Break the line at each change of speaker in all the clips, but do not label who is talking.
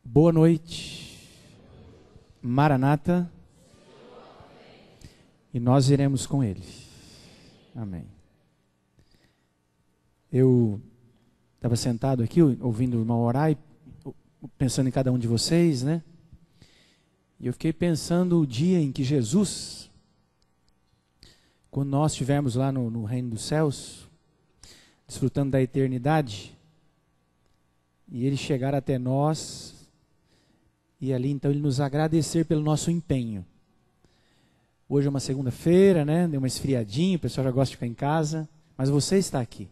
Boa noite, Maranata, e nós iremos com Ele. Amém. Eu estava sentado aqui, ouvindo o irmão orar, e pensando em cada um de vocês, né? E eu fiquei pensando o dia em que Jesus, quando nós estivermos lá no reino dos céus, desfrutando da eternidade, e Ele chegar até nós, e ali então Ele nos agradecer pelo nosso empenho. Hoje é uma segunda-feira, né? Deu uma esfriadinha, o pessoal já gosta de ficar em casa, mas você está aqui.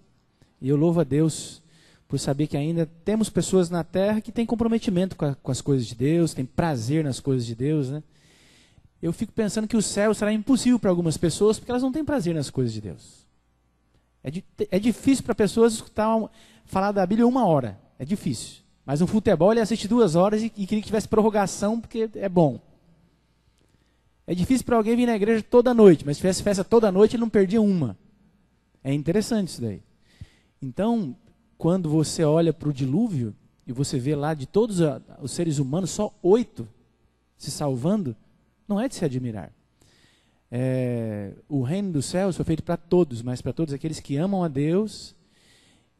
E eu louvo a Deus por saber que ainda temos pessoas na terra que têm comprometimento com as coisas de Deus, têm prazer nas coisas de Deus, né? Eu fico pensando que o céu será impossível para algumas pessoas, porque elas não têm prazer nas coisas de Deus. É difícil para pessoas escutar falar da Bíblia 1 hora, é difícil. Mas no futebol ele assiste 2 horas e queria que tivesse prorrogação, porque é bom. É difícil para alguém vir na igreja toda noite, mas se tivesse festa toda noite ele não perdia uma. É interessante isso daí. Então, quando você olha para o dilúvio, e você vê lá de todos os seres humanos, só 8 se salvando, não é de se admirar. O reino dos céus foi feito para todos, mas para todos aqueles que amam a Deus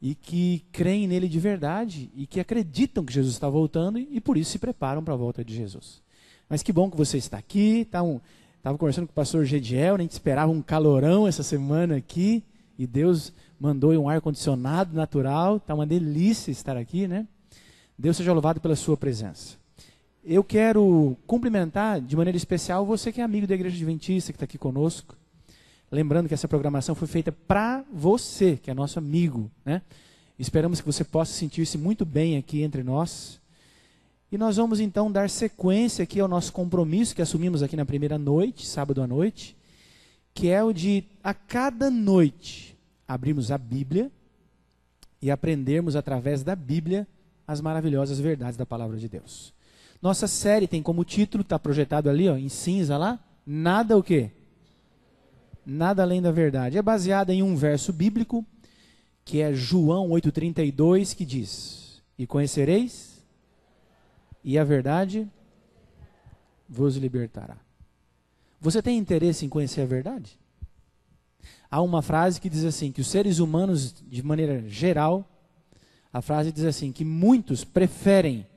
e que creem nele de verdade e que acreditam que Jesus está voltando e por isso se preparam para a volta de Jesus. Mas que bom que você está aqui. Estava conversando com o pastor Gediel, a gente esperava um calorão essa semana aqui e Deus mandou um ar-condicionado natural, está uma delícia estar aqui, né? Deus seja louvado pela sua presença. Eu quero cumprimentar de maneira especial você que é amigo da Igreja Adventista, que está aqui conosco. Lembrando que essa programação foi feita para você, que é nosso amigo, né? Esperamos que você possa sentir-se muito bem aqui entre nós. E nós vamos então dar sequência aqui ao nosso compromisso que assumimos aqui na primeira noite, sábado à noite, que é o de, a cada noite, abrirmos a Bíblia e aprendermos através da Bíblia as maravilhosas verdades da Palavra de Deus. Nossa série tem como título, está projetado ali, ó, em cinza lá, nada o quê? Nada além da verdade. É baseada em um verso bíblico, que é João 8,32, que diz: E conhecereis, e a verdade vos libertará. Você tem interesse em conhecer a verdade? Há uma frase que diz assim, que os seres humanos, de maneira geral, a frase diz assim, que muitos preferem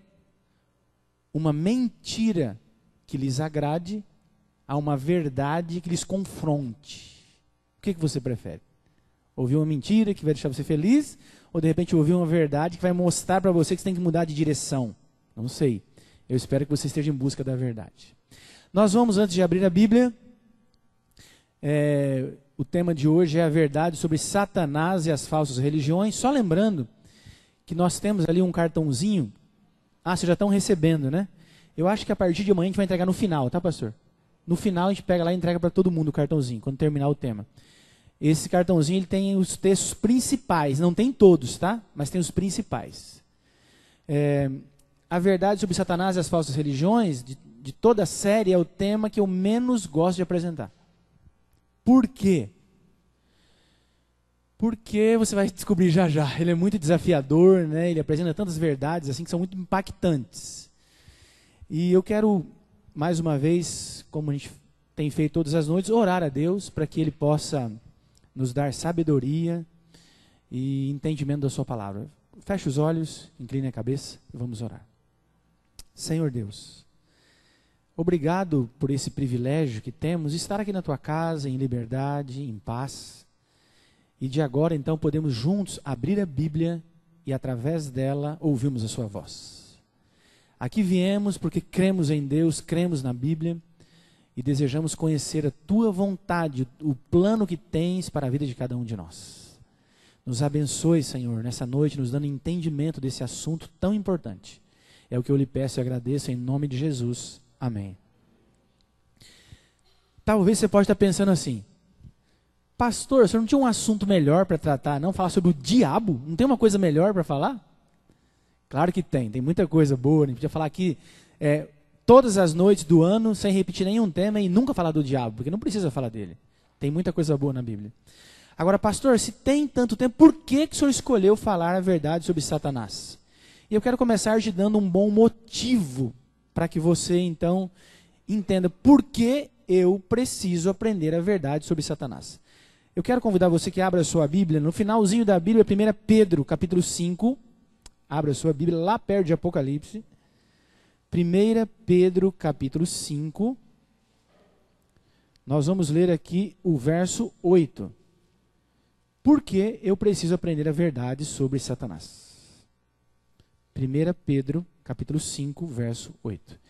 uma mentira que lhes agrade a uma verdade que lhes confronte. O que você prefere? Ouvir uma mentira que vai deixar você feliz? Ou de repente ouvir uma verdade que vai mostrar para você que você tem que mudar de direção? Não sei. Eu espero que você esteja em busca da verdade. Nós vamos, antes de abrir a Bíblia, o tema de hoje é a verdade sobre Satanás e as falsas religiões. Só lembrando que nós temos ali um cartãozinho. Vocês já estão recebendo, né? Eu acho que a partir de amanhã a gente vai entregar no final, tá, pastor? No final a gente pega lá e entrega para todo mundo o cartãozinho, quando terminar o tema. Esse cartãozinho ele tem os textos principais, não tem todos, tá? Mas tem os principais. A verdade sobre Satanás e as falsas religiões, de toda a série, é o tema que eu menos gosto de apresentar. Por quê? Porque você vai descobrir já já. Ele é muito desafiador, né? Ele apresenta tantas verdades assim que são muito impactantes. E eu quero, mais uma vez, como a gente tem feito todas as noites, orar a Deus para que Ele possa nos dar sabedoria e entendimento da sua palavra. Feche os olhos, incline a cabeça e vamos orar. Senhor Deus, obrigado por esse privilégio que temos de estar aqui na Tua casa, em liberdade, em paz. E de agora, então, podemos juntos abrir a Bíblia e, através dela, ouvirmos a sua voz. Aqui viemos porque cremos em Deus, cremos na Bíblia e desejamos conhecer a Tua vontade, o plano que tens para a vida de cada um de nós. Nos abençoe, Senhor, nessa noite, nos dando entendimento desse assunto tão importante. É o que eu lhe peço e agradeço em nome de Jesus. Amém. Talvez você pode estar pensando assim: pastor, você não tinha um assunto melhor para tratar, não? Falar sobre o diabo? Não tem uma coisa melhor para falar? Claro que tem muita coisa boa. A gente podia falar aqui todas as noites do ano, sem repetir nenhum tema e nunca falar do diabo, porque não precisa falar dele. Tem muita coisa boa na Bíblia. Agora, pastor, se tem tanto tempo, por que o senhor escolheu falar a verdade sobre Satanás? E eu quero começar te dando um bom motivo para que você, então, entenda por que eu preciso aprender a verdade sobre Satanás. Eu quero convidar você que abra a sua Bíblia, no finalzinho da Bíblia, 1 Pedro, capítulo 5. Abra a sua Bíblia, lá perto de Apocalipse. 1 Pedro, capítulo 5. Nós vamos ler aqui o verso 8. Por que eu preciso aprender a verdade sobre Satanás? 1 Pedro, capítulo 5, verso 8.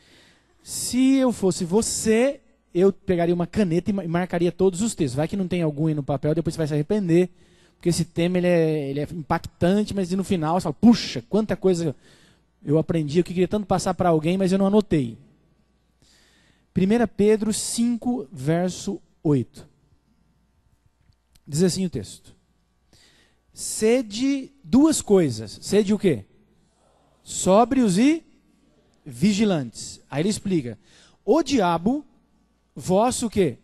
Se eu fosse você, eu pegaria uma caneta e marcaria todos os textos. Vai que não tem algum aí no papel, depois você vai se arrepender. Porque esse tema ele é impactante, mas no final você fala, puxa, quanta coisa eu aprendi, eu queria tanto passar para alguém, mas eu não anotei. 1 Pedro 5, verso 8. Diz assim o texto. Sede duas coisas. Sede o quê? Sóbrios e vigilantes. Aí ele explica. O diabo, vosso quê?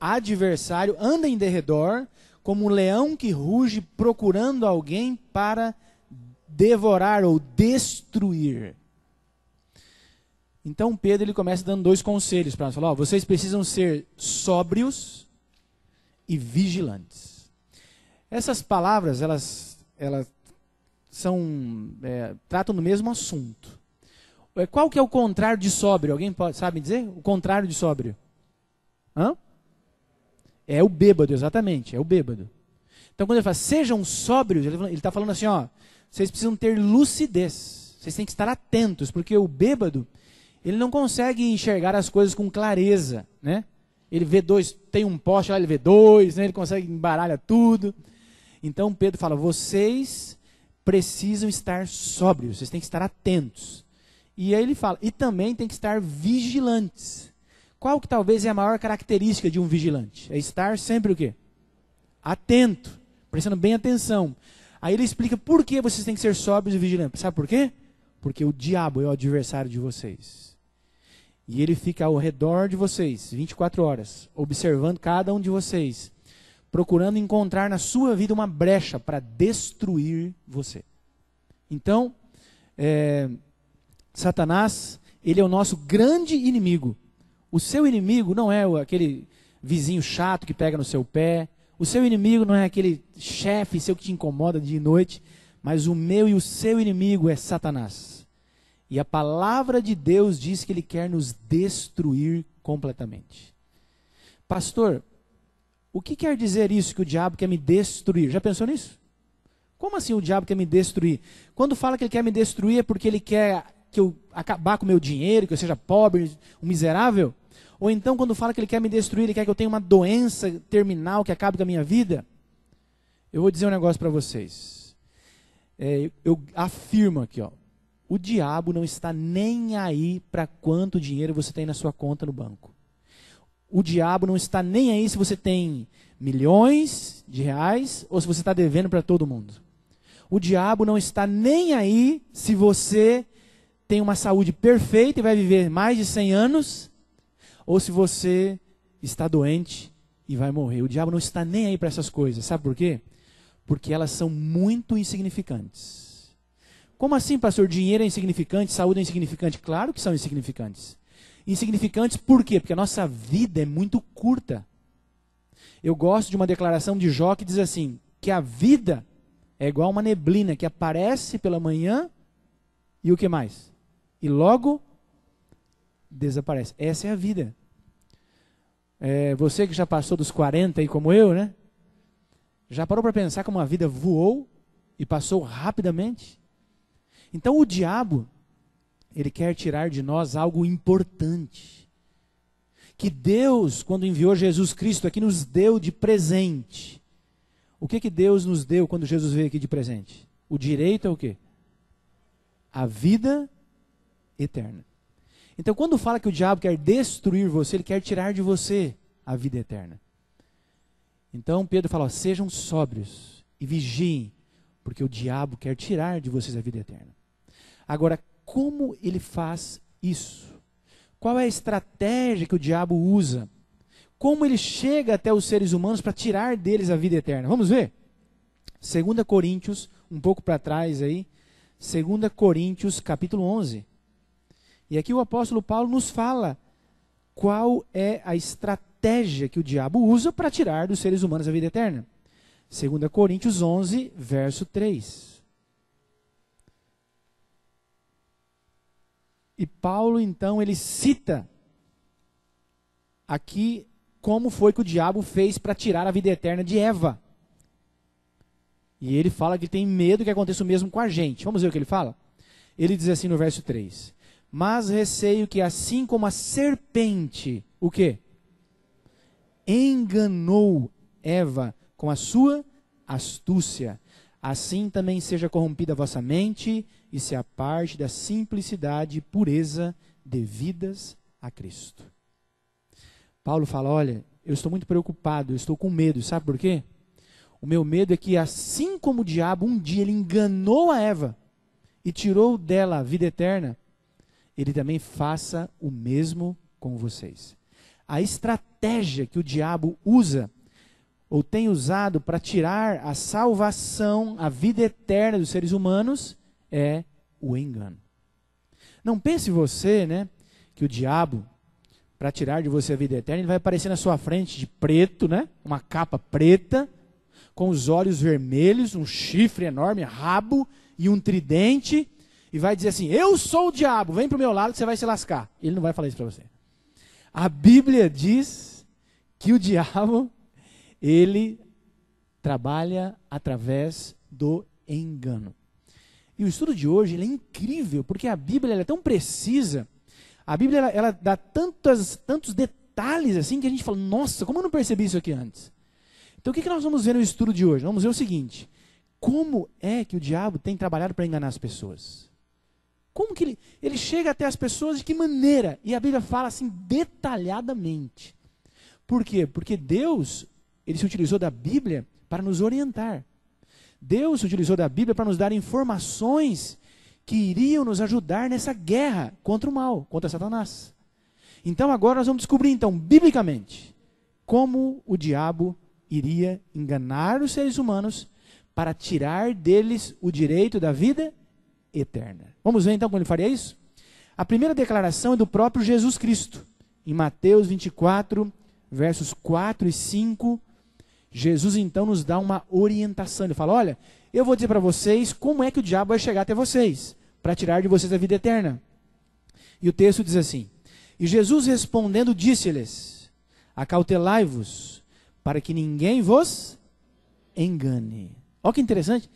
Adversário, anda em derredor, como um leão que ruge, procurando alguém para devorar ou destruir. Então Pedro ele começa dando dois conselhos para nós. Fala, vocês precisam ser sóbrios e vigilantes. Essas palavras, elas são, tratam do mesmo assunto. Qual que é o contrário de sóbrio? Alguém sabe dizer? O contrário de sóbrio? Hã? É o bêbado, exatamente, é o bêbado. Então quando ele fala, sejam sóbrios, ele está falando assim, ó, vocês precisam ter lucidez. Vocês têm que estar atentos, porque o bêbado, ele não consegue enxergar as coisas com clareza, né? Ele vê dois, tem um poste lá, ele vê dois, né? Ele consegue embaralhar tudo. Então Pedro fala, vocês precisam estar sóbrios, vocês têm que estar atentos. E aí ele fala, e também tem que estar vigilantes. Qual que talvez é a maior característica de um vigilante? É estar sempre o quê? Atento, prestando bem atenção. Aí ele explica por que vocês têm que ser sóbrios e vigilantes. Sabe por quê? Porque o diabo é o adversário de vocês. E ele fica ao redor de vocês, 24 horas, observando cada um de vocês, procurando encontrar na sua vida uma brecha para destruir você. Então, Satanás, ele é o nosso grande inimigo. O seu inimigo não é aquele vizinho chato que pega no seu pé. O seu inimigo não é aquele chefe seu que te incomoda dia e noite. Mas o meu e o seu inimigo é Satanás. E a palavra de Deus diz que ele quer nos destruir completamente. Pastor, o que quer dizer isso que o diabo quer me destruir? Já pensou nisso? Como assim o diabo quer me destruir? Quando fala que ele quer me destruir é porque ele quer que eu acabar com o meu dinheiro, que eu seja pobre, um miserável? Ou então quando fala que ele quer me destruir, ele quer que eu tenha uma doença terminal que acabe com a minha vida? Eu vou dizer um negócio para vocês. Eu afirmo aqui, ó, o diabo não está nem aí para quanto dinheiro você tem na sua conta no banco. O diabo não está nem aí se você tem milhões de reais ou se você está devendo para todo mundo. O diabo não está nem aí se você tem uma saúde perfeita e vai viver mais de 100 anos ou se você está doente e vai morrer. O diabo não está nem aí para essas coisas. Sabe por quê? Porque elas são muito insignificantes. Como assim, pastor? Dinheiro é insignificante, saúde é insignificante? Claro que são insignificantes. Insignificantes por quê? Porque a nossa vida é muito curta. Eu gosto de uma declaração de Jó que diz assim, que a vida é igual uma neblina que aparece pela manhã e o que mais? E logo desaparece. Essa é a vida. Você que já passou dos 40 aí como eu, né? Já parou para pensar como a vida voou e passou rapidamente? Então o diabo, ele quer tirar de nós algo importante. Que Deus, quando enviou Jesus Cristo aqui, nos deu de presente. O que Deus nos deu quando Jesus veio aqui de presente? O direito é o quê? A vida eterna. Então quando fala que o diabo quer destruir você, ele quer tirar de você a vida eterna. Então Pedro fala, sejam sóbrios e vigiem, porque o diabo quer tirar de vocês a vida eterna. Agora, como ele faz isso? Qual é a estratégia que o diabo usa? Como ele chega até os seres humanos para tirar deles a vida eterna? Vamos ver? 2 Coríntios, um pouco para trás aí, 2 Coríntios capítulo 11. E aqui o apóstolo Paulo nos fala qual é a estratégia que o diabo usa para tirar dos seres humanos a vida eterna. 2 Coríntios 11, verso 3. E Paulo, então, ele cita aqui como foi que o diabo fez para tirar a vida eterna de Eva. E ele fala que tem medo que aconteça o mesmo com a gente. Vamos ver o que ele fala? Ele diz assim no verso 3. Mas receio que assim como a serpente, o quê? Enganou Eva com a sua astúcia. Assim também seja corrompida a vossa mente e se aparte da simplicidade e pureza devidas a Cristo. Paulo fala, olha, eu estou muito preocupado, eu estou com medo. Sabe por quê? O meu medo é que assim como o diabo um dia ele enganou a Eva e tirou dela a vida eterna, ele também faça o mesmo com vocês. A estratégia que o diabo usa, ou tem usado para tirar a salvação, a vida eterna dos seres humanos, é o engano. Não pense você, né, que o diabo, para tirar de você a vida eterna, ele vai aparecer na sua frente de preto, né, uma capa preta, com os olhos vermelhos, um chifre enorme, rabo e um tridente, e vai dizer assim, eu sou o diabo, vem para o meu lado que você vai se lascar. Ele não vai falar isso para você. A Bíblia diz que o diabo, ele trabalha através do engano. E o estudo de hoje ele é incrível, porque a Bíblia ela é tão precisa, a Bíblia ela dá tantos detalhes assim, que a gente fala, nossa, como eu não percebi isso aqui antes? Então o que nós vamos ver no estudo de hoje? Vamos ver o seguinte, como é que o diabo tem trabalhado para enganar as pessoas? Como que ele chega até as pessoas, de que maneira? E a Bíblia fala assim detalhadamente. Por quê? Porque Deus, ele se utilizou da Bíblia para nos orientar. Deus se utilizou da Bíblia para nos dar informações que iriam nos ajudar nessa guerra contra o mal, contra Satanás. Então agora nós vamos descobrir, então, biblicamente, como o diabo iria enganar os seres humanos para tirar deles o direito da vida eterna. Vamos ver então como ele faria isso? A primeira declaração é do próprio Jesus Cristo. Em Mateus 24, versos 4 e 5, Jesus então nos dá uma orientação. Ele fala, olha, eu vou dizer para vocês como é que o diabo vai chegar até vocês, para tirar de vocês a vida eterna. E o texto diz assim, e Jesus respondendo disse-lhes, acautelai-vos, para que ninguém vos engane. Olha que interessante.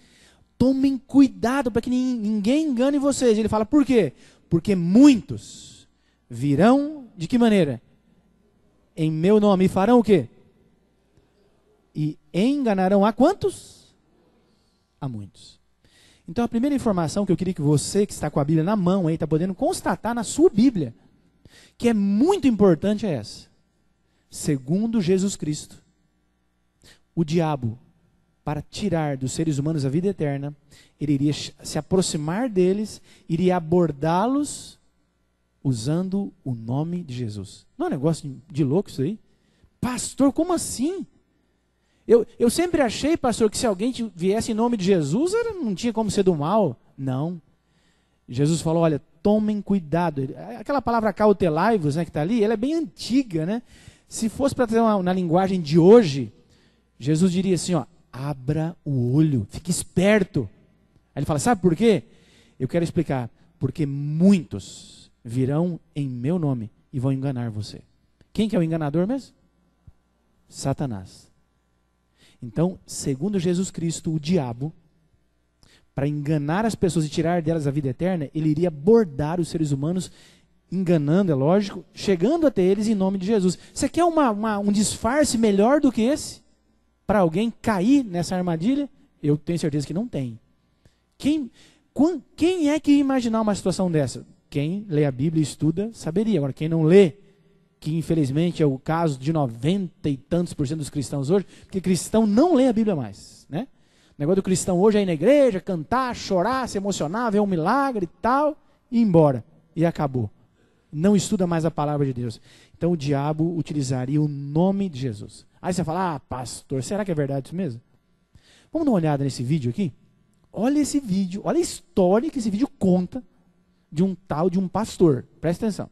Tomem cuidado para que ninguém engane vocês. Ele fala, por quê? Porque muitos virão, de que maneira? Em meu nome, e farão o quê? E enganarão a quantos? A muitos. Então a primeira informação que eu queria que você, que está com a Bíblia na mão, está podendo constatar na sua Bíblia, que é muito importante é essa. Segundo Jesus Cristo, o diabo, para tirar dos seres humanos a vida eterna, ele iria se aproximar deles, iria abordá-los usando o nome de Jesus. Não é um negócio de louco isso aí? Pastor, como assim? Eu sempre achei, pastor, que se alguém viesse em nome de Jesus, não tinha como ser do mal. Não. Jesus falou, olha, tomem cuidado. Aquela palavra cautelai-vos, né, que está ali, ela é bem antiga, né? Se fosse para trazer na linguagem de hoje, Jesus diria assim, ó, abra o olho, fique esperto. Aí ele fala, sabe por quê? Eu quero explicar. Porque muitos virão em meu nome e vão enganar você. Quem que é o enganador mesmo? Satanás. Então, segundo Jesus Cristo, o diabo, para enganar as pessoas e tirar delas a vida eterna, ele iria abordar os seres humanos, enganando, é lógico, chegando até eles em nome de Jesus. Você quer um disfarce melhor do que esse? Para alguém cair nessa armadilha? Eu tenho certeza que não tem. Quem é que ia imaginar uma situação dessa? Quem lê a Bíblia e estuda, saberia. Agora, quem não lê, que infelizmente é o caso de 90 e tantos % dos cristãos hoje, porque cristão não lê a Bíblia mais, né? O negócio do cristão hoje é ir na igreja, cantar, chorar, se emocionar, ver um milagre e tal, e ir embora. E acabou. Não estuda mais a palavra de Deus. Então o diabo utilizaria o nome de Jesus. Aí você fala, pastor, será que é verdade isso mesmo? Vamos dar uma olhada nesse vídeo aqui? Olha esse vídeo, olha a história que esse vídeo conta de um tal de um pastor. Presta atenção.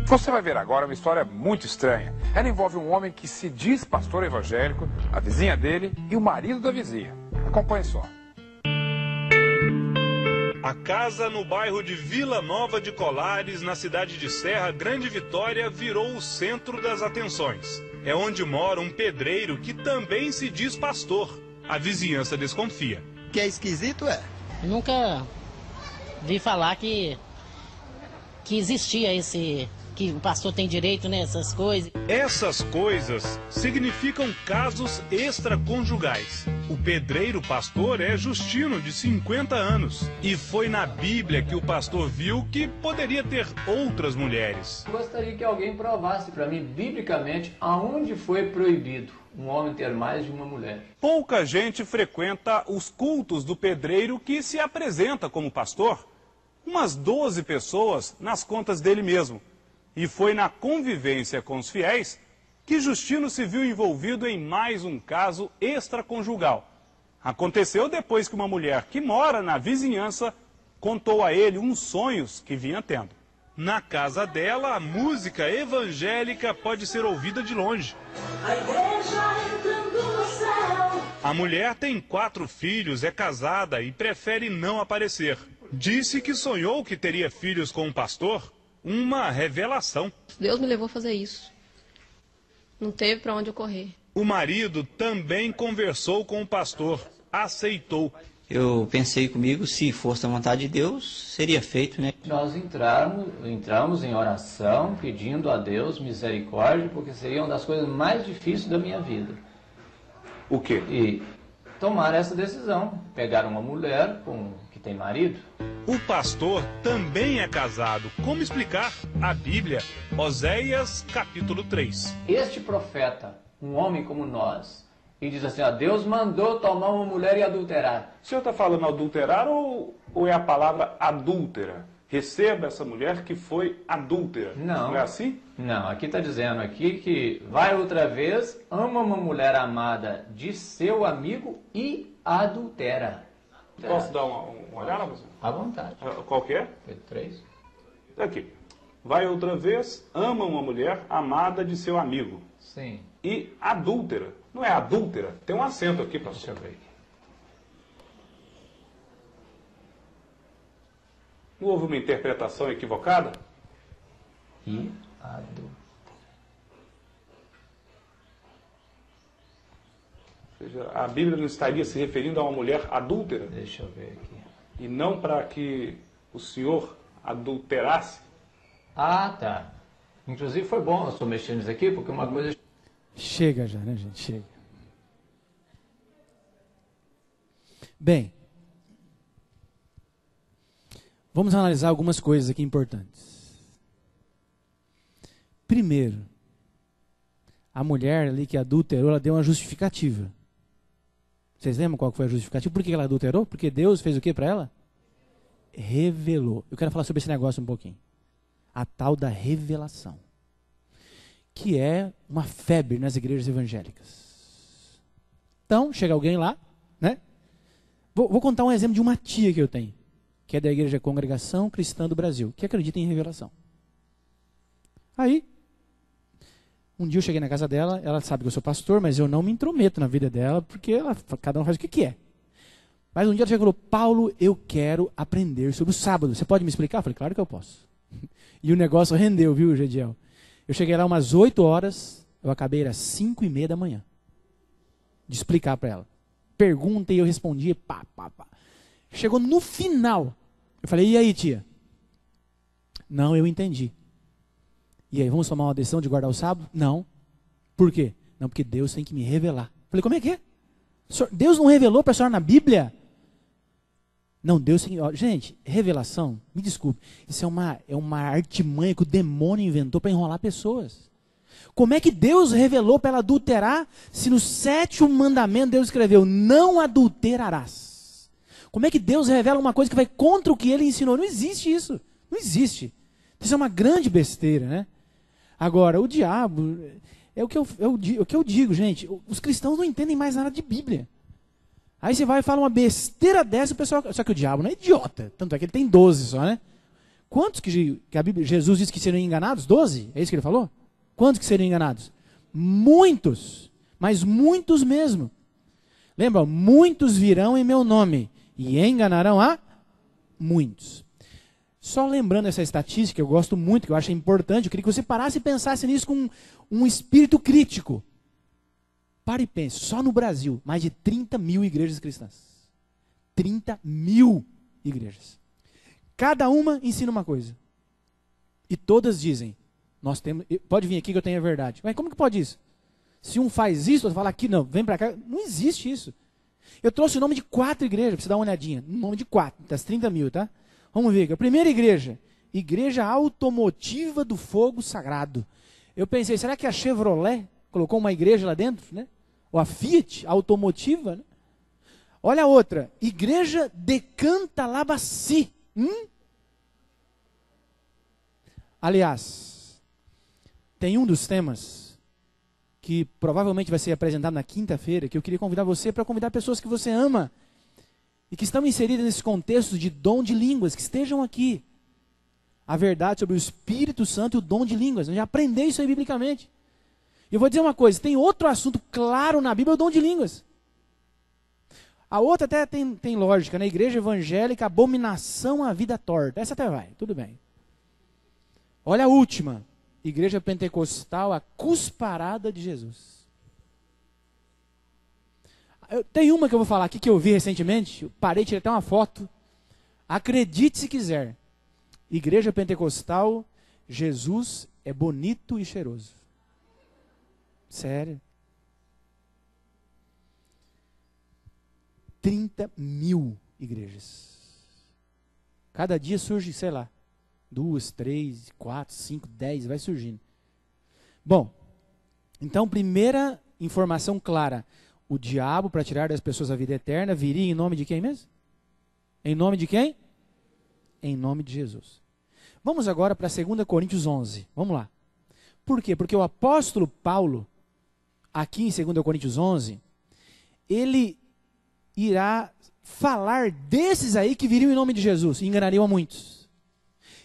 Você vai ver agora uma história muito estranha. Ela envolve um homem que se diz pastor evangélico, a vizinha dele e o marido da vizinha. Acompanhe só.
A casa no bairro de Vila Nova de Colares, na cidade de Serra Grande Vitória, virou o centro das atenções. É onde mora um pedreiro que também se diz pastor. A vizinhança desconfia.
Que é esquisito, é?
Nunca vi falar que existia que o pastor tem direito nessas coisas.
Essas coisas significam casos extraconjugais. O pedreiro pastor é Justino, de 50 anos. E foi na Bíblia que o pastor viu que poderia ter outras mulheres.
Gostaria que alguém provasse para mim, biblicamente, aonde foi proibido um homem ter mais de uma mulher.
Pouca gente frequenta os cultos do pedreiro que se apresenta como pastor. Umas 12 pessoas nas contas dele mesmo. E foi na convivência com os fiéis que Justino se viu envolvido em mais um caso extraconjugal. Aconteceu depois que uma mulher que mora na vizinhança contou a ele uns sonhos que vinha tendo. Na casa dela, a música evangélica pode ser ouvida de longe.
A igreja entrando no céu.
A mulher tem 4 filhos, é casada e prefere não aparecer. Disse que sonhou que teria filhos com um pastor. Uma revelação.
Deus me levou a fazer isso. Não teve para onde eu correr.
O marido também conversou com o pastor. Aceitou.
Eu pensei comigo, se fosse a vontade de Deus, seria feito, né?
Nós entramos em oração, pedindo a Deus misericórdia, porque seria uma das coisas mais difíceis da minha vida.
O quê?
E tomar essa decisão, pegar uma mulher que tem marido.
O pastor também é casado. Como explicar? A Bíblia, Oséias, capítulo 3.
Este profeta, um homem como nós, e diz assim, ó, Deus mandou tomar uma mulher e adulterar.
O senhor está falando adulterar ou é a palavra adúltera? Receba essa mulher que foi adúltera.
Não.
Não é assim?
Não, aqui está dizendo aqui que vai outra vez, ama uma mulher amada de seu amigo e adultera.
Posso dar uma olhada, você?
À vontade.
Qual que é?
Pedro 3.
Aqui. Vai outra vez, ama uma mulher amada de seu amigo.
Sim.
E adúltera. Não é adúltera? Tem um acento aqui, pastor.
Deixa eu ver aqui.
Não houve uma interpretação equivocada?
E adultera.
Ou seja, a Bíblia não estaria se referindo a uma mulher adúltera?
Deixa eu ver aqui.
E não para que o senhor adulterasse?
Ah, tá. Inclusive foi bom eu estou mexendo nisso aqui, porque uma coisa...
Chega já, né, gente? Chega. Bem, vamos analisar algumas coisas aqui importantes. Primeiro, a mulher ali que adulterou, ela deu uma justificativa. Vocês lembram qual foi a justificativa? Por que ela adulterou? Porque Deus fez o que para ela? Revelou. Eu quero falar sobre esse negócio um pouquinho. A tal da revelação. Que é uma febre nas igrejas evangélicas. Então, chega alguém lá, né? Vou contar um exemplo de uma tia que eu tenho, que é da Igreja Congregação Cristã do Brasil, que acredita em revelação. Aí, um dia eu cheguei na casa dela, ela sabe que eu sou pastor, mas eu não me intrometo na vida dela, porque cada um faz o que quer. Mas um dia ela chegou e falou, Paulo, eu quero aprender sobre o sábado. Você pode me explicar? Eu falei, claro que eu posso. E o negócio rendeu, viu, Gediel? Eu cheguei lá umas 8 horas, eu acabei às 5:30 da manhã. De explicar para ela. Pergunta e eu respondia, pá. Chegou no final, eu falei, e aí, tia? Não, eu entendi. E aí, vamos tomar uma decisão de guardar o sábado? Não. Por quê? Não, porque Deus tem que me revelar. Falei, como é que é? Deus não revelou para a senhora na Bíblia? Não, Deus tem... Gente, revelação, me desculpe, isso é uma artimanha que o demônio inventou para enrolar pessoas. Como é que Deus revelou para ela adulterar, se no 7º mandamento Deus escreveu, não adulterarás? Como é que Deus revela uma coisa que vai contra o que ele ensinou? Não existe isso. Não existe. Isso é uma grande besteira, né? Agora, o diabo, é o que eu digo, gente, os cristãos não entendem mais nada de Bíblia. Aí você vai e fala uma besteira dessa, o pessoal... Só que o diabo não é idiota. Tanto é que ele tem 12 só, né? Quantos que a Bíblia, Jesus disse que seriam enganados? 12? É isso que ele falou? Quantos que seriam enganados? Muitos. Mas muitos mesmo. Lembra? Muitos virão em meu nome e enganarão a muitos. Só lembrando essa estatística, eu gosto muito, que eu acho importante, eu queria que você parasse e pensasse nisso com um espírito crítico. Pare e pense, só no Brasil, mais de 30 mil igrejas cristãs. 30 mil igrejas. Cada uma ensina uma coisa. E todas dizem, nós temos, pode vir aqui que eu tenho a verdade. Mas como que pode isso? Se um faz isso, outro fala aqui, não, vem para cá. Não existe isso. Eu trouxe o nome de 4 igrejas, para você dar uma olhadinha. O nome de 4, das 30 mil, tá? Vamos ver. A primeira igreja, Igreja Automotiva do Fogo Sagrado. Eu pensei, será que a Chevrolet colocou uma igreja lá dentro, né? Ou a Fiat Automotiva, né? Olha a outra, Igreja Decanta Labaci. Aliás, tem um dos temas que provavelmente vai ser apresentado na quinta-feira, que eu queria convidar você para convidar pessoas que você ama e que estão inseridas nesse contexto de dom de línguas, que estejam aqui. A verdade sobre o Espírito Santo e o dom de línguas. Eu já aprendi isso aí biblicamente. E eu vou dizer uma coisa, tem outro assunto claro na Bíblia, é o dom de línguas. A outra até tem lógica, né? Igreja evangélica, abominação à vida torta. Essa até vai, tudo bem. Olha a última. Igreja pentecostal, a cusparada de Jesus. Tem uma que eu vou falar aqui que eu vi recentemente, eu parei, tirei até uma foto. Acredite se quiser. Igreja pentecostal, Jesus é bonito e cheiroso. Sério. 30 mil igrejas. Cada dia surge, sei lá, 2, 3, 4, 5, 10, vai surgindo. Bom, então, primeira informação clara. O diabo, para tirar das pessoas a vida eterna, viria em nome de quem mesmo? Em nome de quem? Em nome de Jesus. Vamos agora para 2 Coríntios 11. Vamos lá. Por quê? Porque o apóstolo Paulo, aqui em 2 Coríntios 11, ele irá falar desses aí que viriam em nome de Jesus e enganariam a muitos.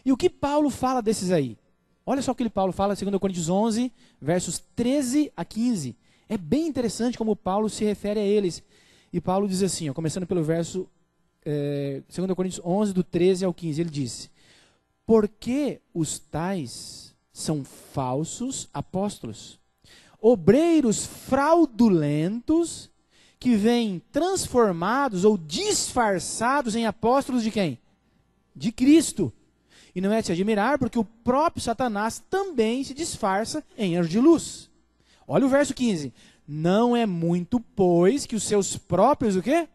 E o que Paulo fala desses aí? Olha só o que Paulo fala em 2 Coríntios 11, versos 13 a 15. É bem interessante como Paulo se refere a eles. E Paulo diz assim, ó, começando pelo verso 2 Coríntios 11, do 13 ao 15, ele diz: porque os tais são falsos apóstolos, obreiros fraudulentos, que vêm transformados ou disfarçados em apóstolos de quem? De Cristo. E não é de se admirar, porque o próprio Satanás também se disfarça em anjo de luz. Olha o verso 15. Não é muito, pois, que os seus próprios, o quê?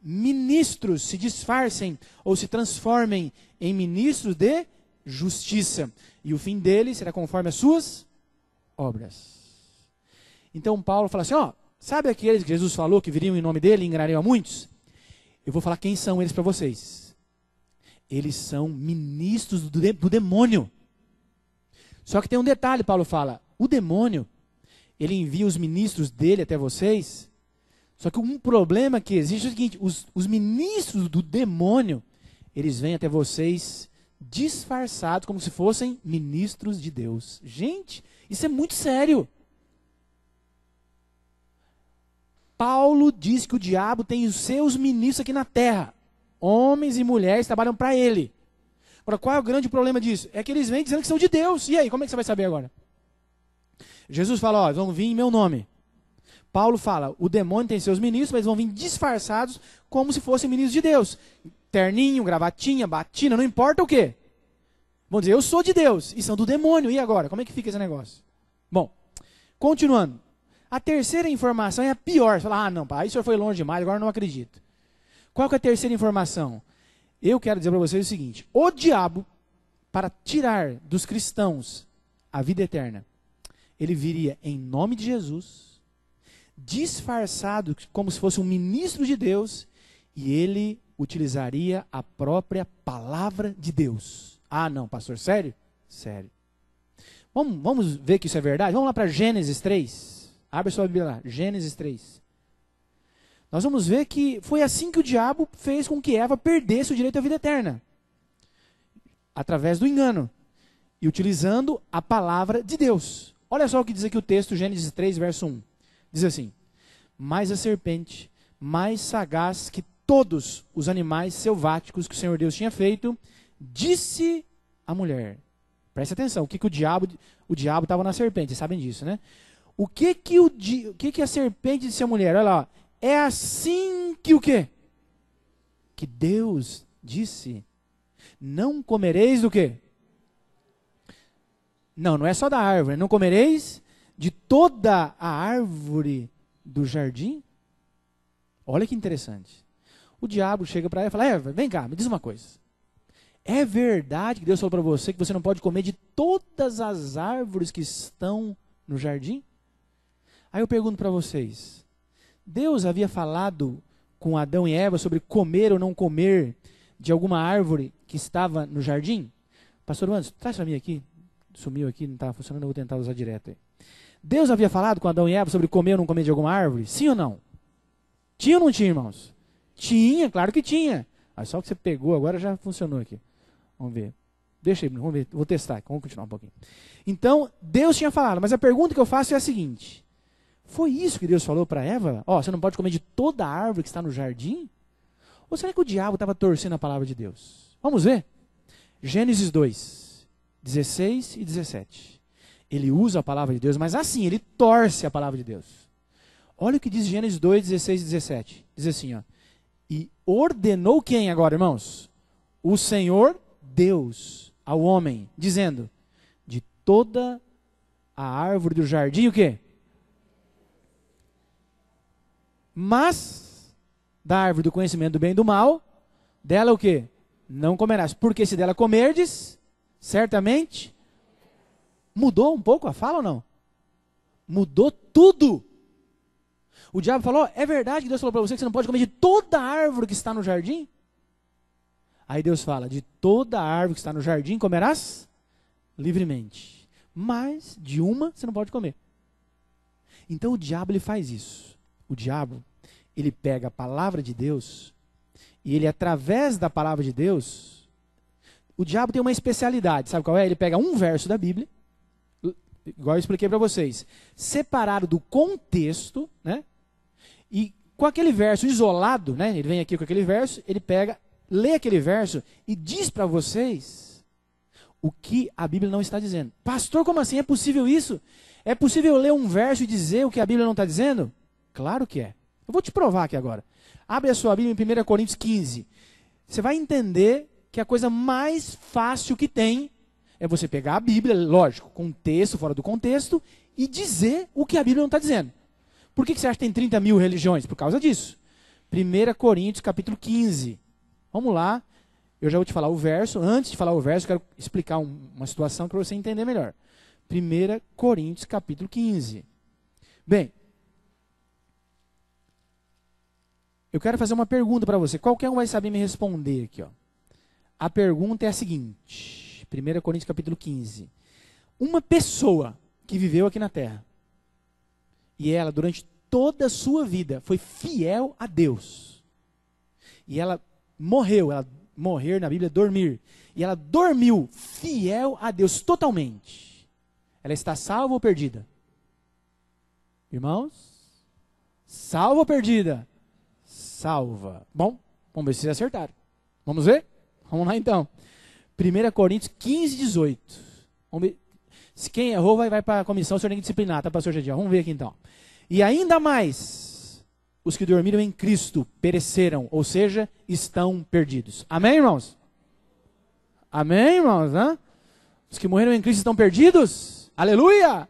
Ministros se disfarcem ou se transformem em ministros de justiça. E o fim deles será conforme as suas obras. Então Paulo fala assim, ó, sabe aqueles que Jesus falou que viriam em nome dele e enganariam a muitos? Eu vou falar quem são eles para vocês. Eles são ministros do demônio. Só que tem um detalhe, Paulo fala, o demônio, ele envia os ministros dele até vocês, só que um problema que existe é o seguinte, os ministros do demônio, eles vêm até vocês disfarçados como se fossem ministros de Deus. Gente, isso é muito sério. Paulo diz que o diabo tem os seus ministros aqui na terra. Homens e mulheres trabalham para ele. Agora, qual é o grande problema disso? É que eles vêm dizendo que são de Deus. E aí, como é que você vai saber agora? Jesus fala, ó, vão vir em meu nome. Paulo fala, o demônio tem seus ministros, mas eles vão vir disfarçados como se fossem ministros de Deus. Terninho, gravatinha, batina, não importa o quê. Vão dizer, eu sou de Deus, e são do demônio. E agora? Como é que fica esse negócio? Bom, continuando. A terceira informação é a pior. Você fala, ah, não, aí o senhor foi longe demais, agora eu não acredito. Qual que é a terceira informação? Eu quero dizer para vocês o seguinte, o diabo, para tirar dos cristãos a vida eterna, ele viria em nome de Jesus, disfarçado como se fosse um ministro de Deus, e ele utilizaria a própria palavra de Deus. Ah, não, pastor, sério? Sério. Vamos ver que isso é verdade? Vamos lá para Gênesis 3. Abre sua Bíblia lá, Gênesis 3. nós vamos ver que foi assim que o diabo fez com que Eva perdesse o direito à vida eterna. Através do engano. E utilizando a palavra de Deus. Olha só o que diz aqui o texto, Gênesis 3, verso 1. Diz assim: mas a serpente, mais sagaz que todos os animais selváticos que o Senhor Deus tinha feito, disse à mulher. Preste atenção, o que o diabo estava na serpente, vocês sabem disso, né? O que a serpente disse à mulher? Olha lá, é assim que o quê? Que Deus disse, não comereis do quê? Não é só da árvore, não comereis de toda a árvore do jardim? Olha que interessante. O diabo chega para ela e fala, Eva, vem cá, me diz uma coisa. É verdade que Deus falou para você que você não pode comer de todas as árvores que estão no jardim? Aí eu pergunto para vocês, Deus havia falado com Adão e Eva sobre comer ou não comer de alguma árvore que estava no jardim? Pastor Anderson, traz para mim aqui. Sumiu aqui, não estava funcionando, eu vou tentar usar direto aí. Deus havia falado com Adão e Eva sobre comer ou não comer de alguma árvore? Sim ou não? Tinha ou não tinha, irmãos? Tinha, claro que tinha. Mas só que você pegou, agora já funcionou aqui. Vamos ver. Deixa aí, vamos ver. Vou testar, vamos continuar um pouquinho. Então, Deus tinha falado, mas a pergunta que eu faço é a seguinte. Foi isso que Deus falou para Eva? Ó, você não pode comer de toda a árvore que está no jardim? Ou será que o diabo estava torcendo a palavra de Deus? Vamos ver? Gênesis 2, 16 e 17. Ele usa a palavra de Deus, mas assim, ele torce a palavra de Deus. Olha o que diz Gênesis 2, 16 e 17. Diz assim, ó. E ordenou quem agora, irmãos? O Senhor Deus ao homem, dizendo, de toda a árvore do jardim, o quê? Mas, da árvore do conhecimento do bem e do mal, dela o quê? Não comerás. Porque se dela comerdes, certamente, mudou um pouco a fala ou não? Mudou tudo. O diabo falou, é verdade que Deus falou para você que você não pode comer de toda a árvore que está no jardim? Aí Deus fala, de toda a árvore que está no jardim comerás livremente. Mas de uma você não pode comer. Então o diabo ele faz isso. O diabo, ele pega a palavra de Deus e ele, através da palavra de Deus, o diabo tem uma especialidade, sabe qual é? Ele pega um verso da Bíblia, igual eu expliquei para vocês, separado do contexto, né? E com aquele verso isolado, né? Ele vem aqui com aquele verso, ele pega, lê aquele verso e diz para vocês o que a Bíblia não está dizendo. Pastor, como assim? É possível isso? É possível ler um verso e dizer o que a Bíblia não está dizendo? Claro que é. Eu vou te provar aqui agora. Abre a sua Bíblia em 1 Coríntios 15. Você vai entender que a coisa mais fácil que tem é você pegar a Bíblia, lógico, contexto, fora do contexto, e dizer o que a Bíblia não está dizendo. Por que você acha que tem 30 mil religiões? Por causa disso. 1 Coríntios capítulo 15. Vamos lá. Eu já vou te falar o verso. Antes de falar o verso, eu quero explicar uma situação para você entender melhor. 1 Coríntios capítulo 15. Bem, eu quero fazer uma pergunta para você. Qualquer um vai saber me responder aqui, ó. A pergunta é a seguinte. 1 Coríntios capítulo 15. Uma pessoa que viveu aqui na terra e ela, durante toda a sua vida, foi fiel a Deus. E ela morreu na Bíblia, dormir. E ela dormiu fiel a Deus totalmente. Ela está salva ou perdida? Irmãos? Salva ou perdida? Salva. Bom, vamos ver se vocês acertaram. Vamos ver? Vamos lá então. 1 Coríntios 15, 18. Vamos ver. Se quem errou vai para a comissão, o senhor tem que disciplinar, tá, pastor Jadiel? Vamos ver aqui então. E ainda mais, os que dormiram em Cristo pereceram, ou seja, estão perdidos. Amém, irmãos? Amém, irmãos? Hã? Os que morreram em Cristo estão perdidos? Aleluia!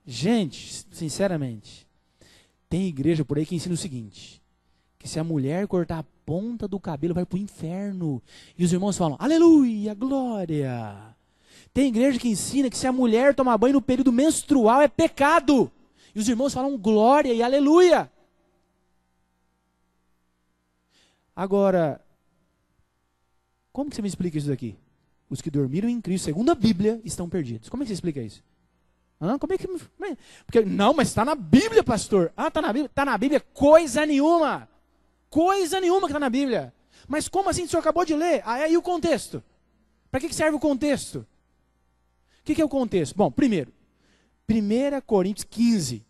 Gente, sinceramente, tem igreja por aí que ensina o seguinte, que se a mulher cortar a ponta do cabelo vai para o inferno. E os irmãos falam, aleluia, glória. Tem igreja que ensina que se a mulher tomar banho no período menstrual é pecado. E os irmãos falam glória e aleluia. Agora, como que você me explica isso daqui? Os que dormiram em Cristo, segundo a Bíblia, estão perdidos. Como é que você explica isso? Como é que... Porque, não, mas está na Bíblia, pastor. Está na Bíblia? Está na Bíblia coisa nenhuma. Coisa nenhuma que está na Bíblia. Mas como assim? O senhor acabou de ler. Aí o contexto. Para que serve o contexto? O que é o contexto? Bom, primeiro, 1 Coríntios 15.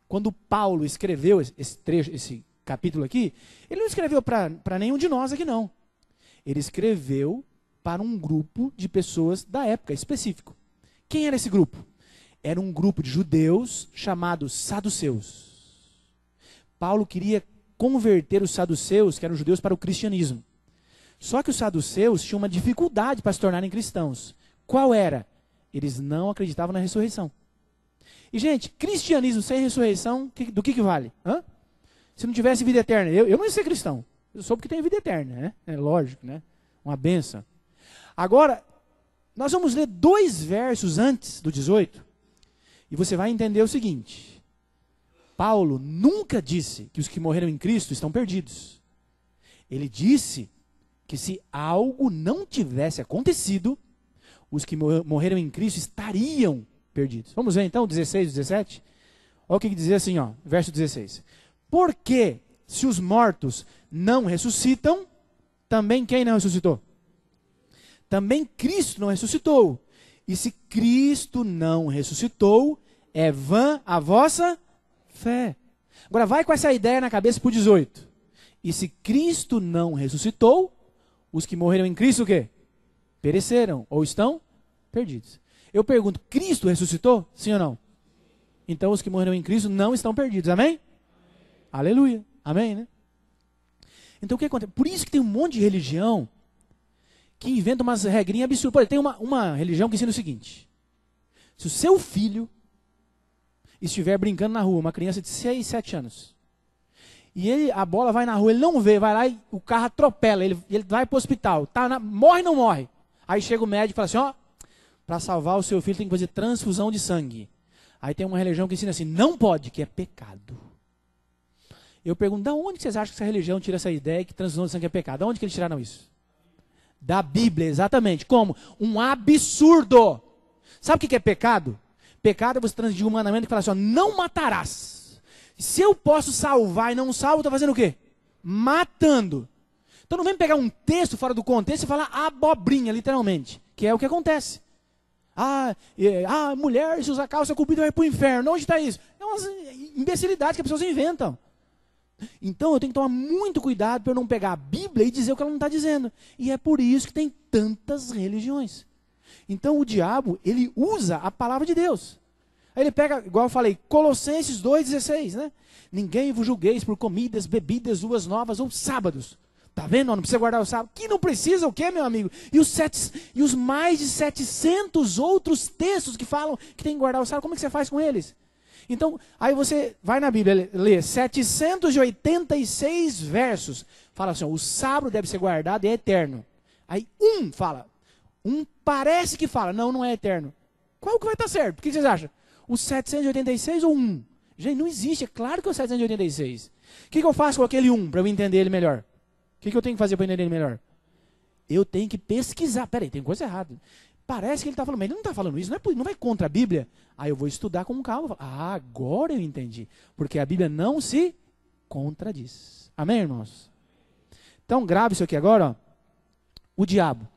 Quando Paulo escreveu esse capítulo aqui, ele não escreveu para nenhum de nós aqui, não. Ele escreveu para um grupo de pessoas da época específico. Quem era esse grupo? Era um grupo de judeus chamados saduceus. Paulo queria converter os saduceus, que eram judeus, para o cristianismo. Só que os saduceus tinham uma dificuldade para se tornarem cristãos. Qual era? Eles não acreditavam na ressurreição. E, gente, cristianismo sem ressurreição, do que vale? Se não tivesse vida eterna, eu não ia ser cristão. Eu sou porque tenho vida eterna, né? É lógico, né? Uma benção. Agora, nós vamos ler 2 versos antes do 18, e você vai entender o seguinte. Paulo nunca disse que os que morreram em Cristo estão perdidos. Ele disse que se algo não tivesse acontecido, os que morreram em Cristo estariam perdidos. Vamos ver então, 16 e 17? Olha o que diz assim, ó, verso 16. Porque se os mortos não ressuscitam, também quem não ressuscitou? Também Cristo não ressuscitou. E se Cristo não ressuscitou, é vã a vossa fé. Agora vai com essa ideia na cabeça para o 18. E se Cristo não ressuscitou, os que morreram em Cristo o quê? Pereceram ou estão perdidos. Eu pergunto, Cristo ressuscitou? Sim ou não? Então os que morreram em Cristo não estão perdidos. Amém? Aleluia. Amém, né? Então o que acontece? Por isso que tem um monte de religião que inventa umas regrinhas absurdas. Por exemplo, tem uma religião que ensina o seguinte. Se o seu filho estiver brincando na rua, uma criança de 6, 7 anos, e a bola vai na rua, ele não vê, vai lá e o carro atropela, ele vai para o hospital, morre ou não morre? Aí chega o médico e fala assim, ó, para salvar o seu filho tem que fazer transfusão de sangue. Aí tem uma religião que ensina assim, não pode, que é pecado. Eu pergunto, da onde vocês acham que essa religião tira essa ideia que transfusão de sangue é pecado? Da onde que eles tiraram isso? Da Bíblia, exatamente. Como? Um absurdo. Sabe o que é pecado? Pecado é você transgredir o mandamento que fala assim, ó, não matarás. Se eu posso salvar e não salvo, estou fazendo o quê? Matando. Então não vem pegar um texto fora do contexto e falar abobrinha, literalmente. Que é o que acontece. Mulher, se usar calça comprida vai para o inferno. Onde está isso? É uma imbecilidade que as pessoas inventam. Então eu tenho que tomar muito cuidado para eu não pegar a Bíblia e dizer o que ela não está dizendo. E é por isso que tem tantas religiões. Então o diabo, ele usa a palavra de Deus. Aí ele pega, igual eu falei, Colossenses 2,16, né? Ninguém vos julgueis por comidas, bebidas, luas novas ou sábados. Tá vendo? Não precisa guardar o sábado. Que não precisa o quê, meu amigo? E os mais de 700 outros textos que falam que tem que guardar o sábado, como é que você faz com eles? Então, aí você vai na Bíblia, lê 786 versos. Fala assim, ó, o sábado deve ser guardado e é eterno. Aí parece que fala, não é eterno. Qual que vai estar certo? O que vocês acham? O 786 ou 1? Gente, não existe, é claro que é o 786. O que eu faço com aquele 1 para eu entender ele melhor? O que eu tenho que fazer para entender ele melhor? Eu tenho que pesquisar. Peraí, tem coisa errada. Parece que ele está falando, mas ele não está falando isso, não vai contra a Bíblia. Aí eu vou estudar com calma. Agora eu entendi. Porque a Bíblia não se contradiz. Amém, irmãos? Então grave isso aqui agora. Ó. O diabo.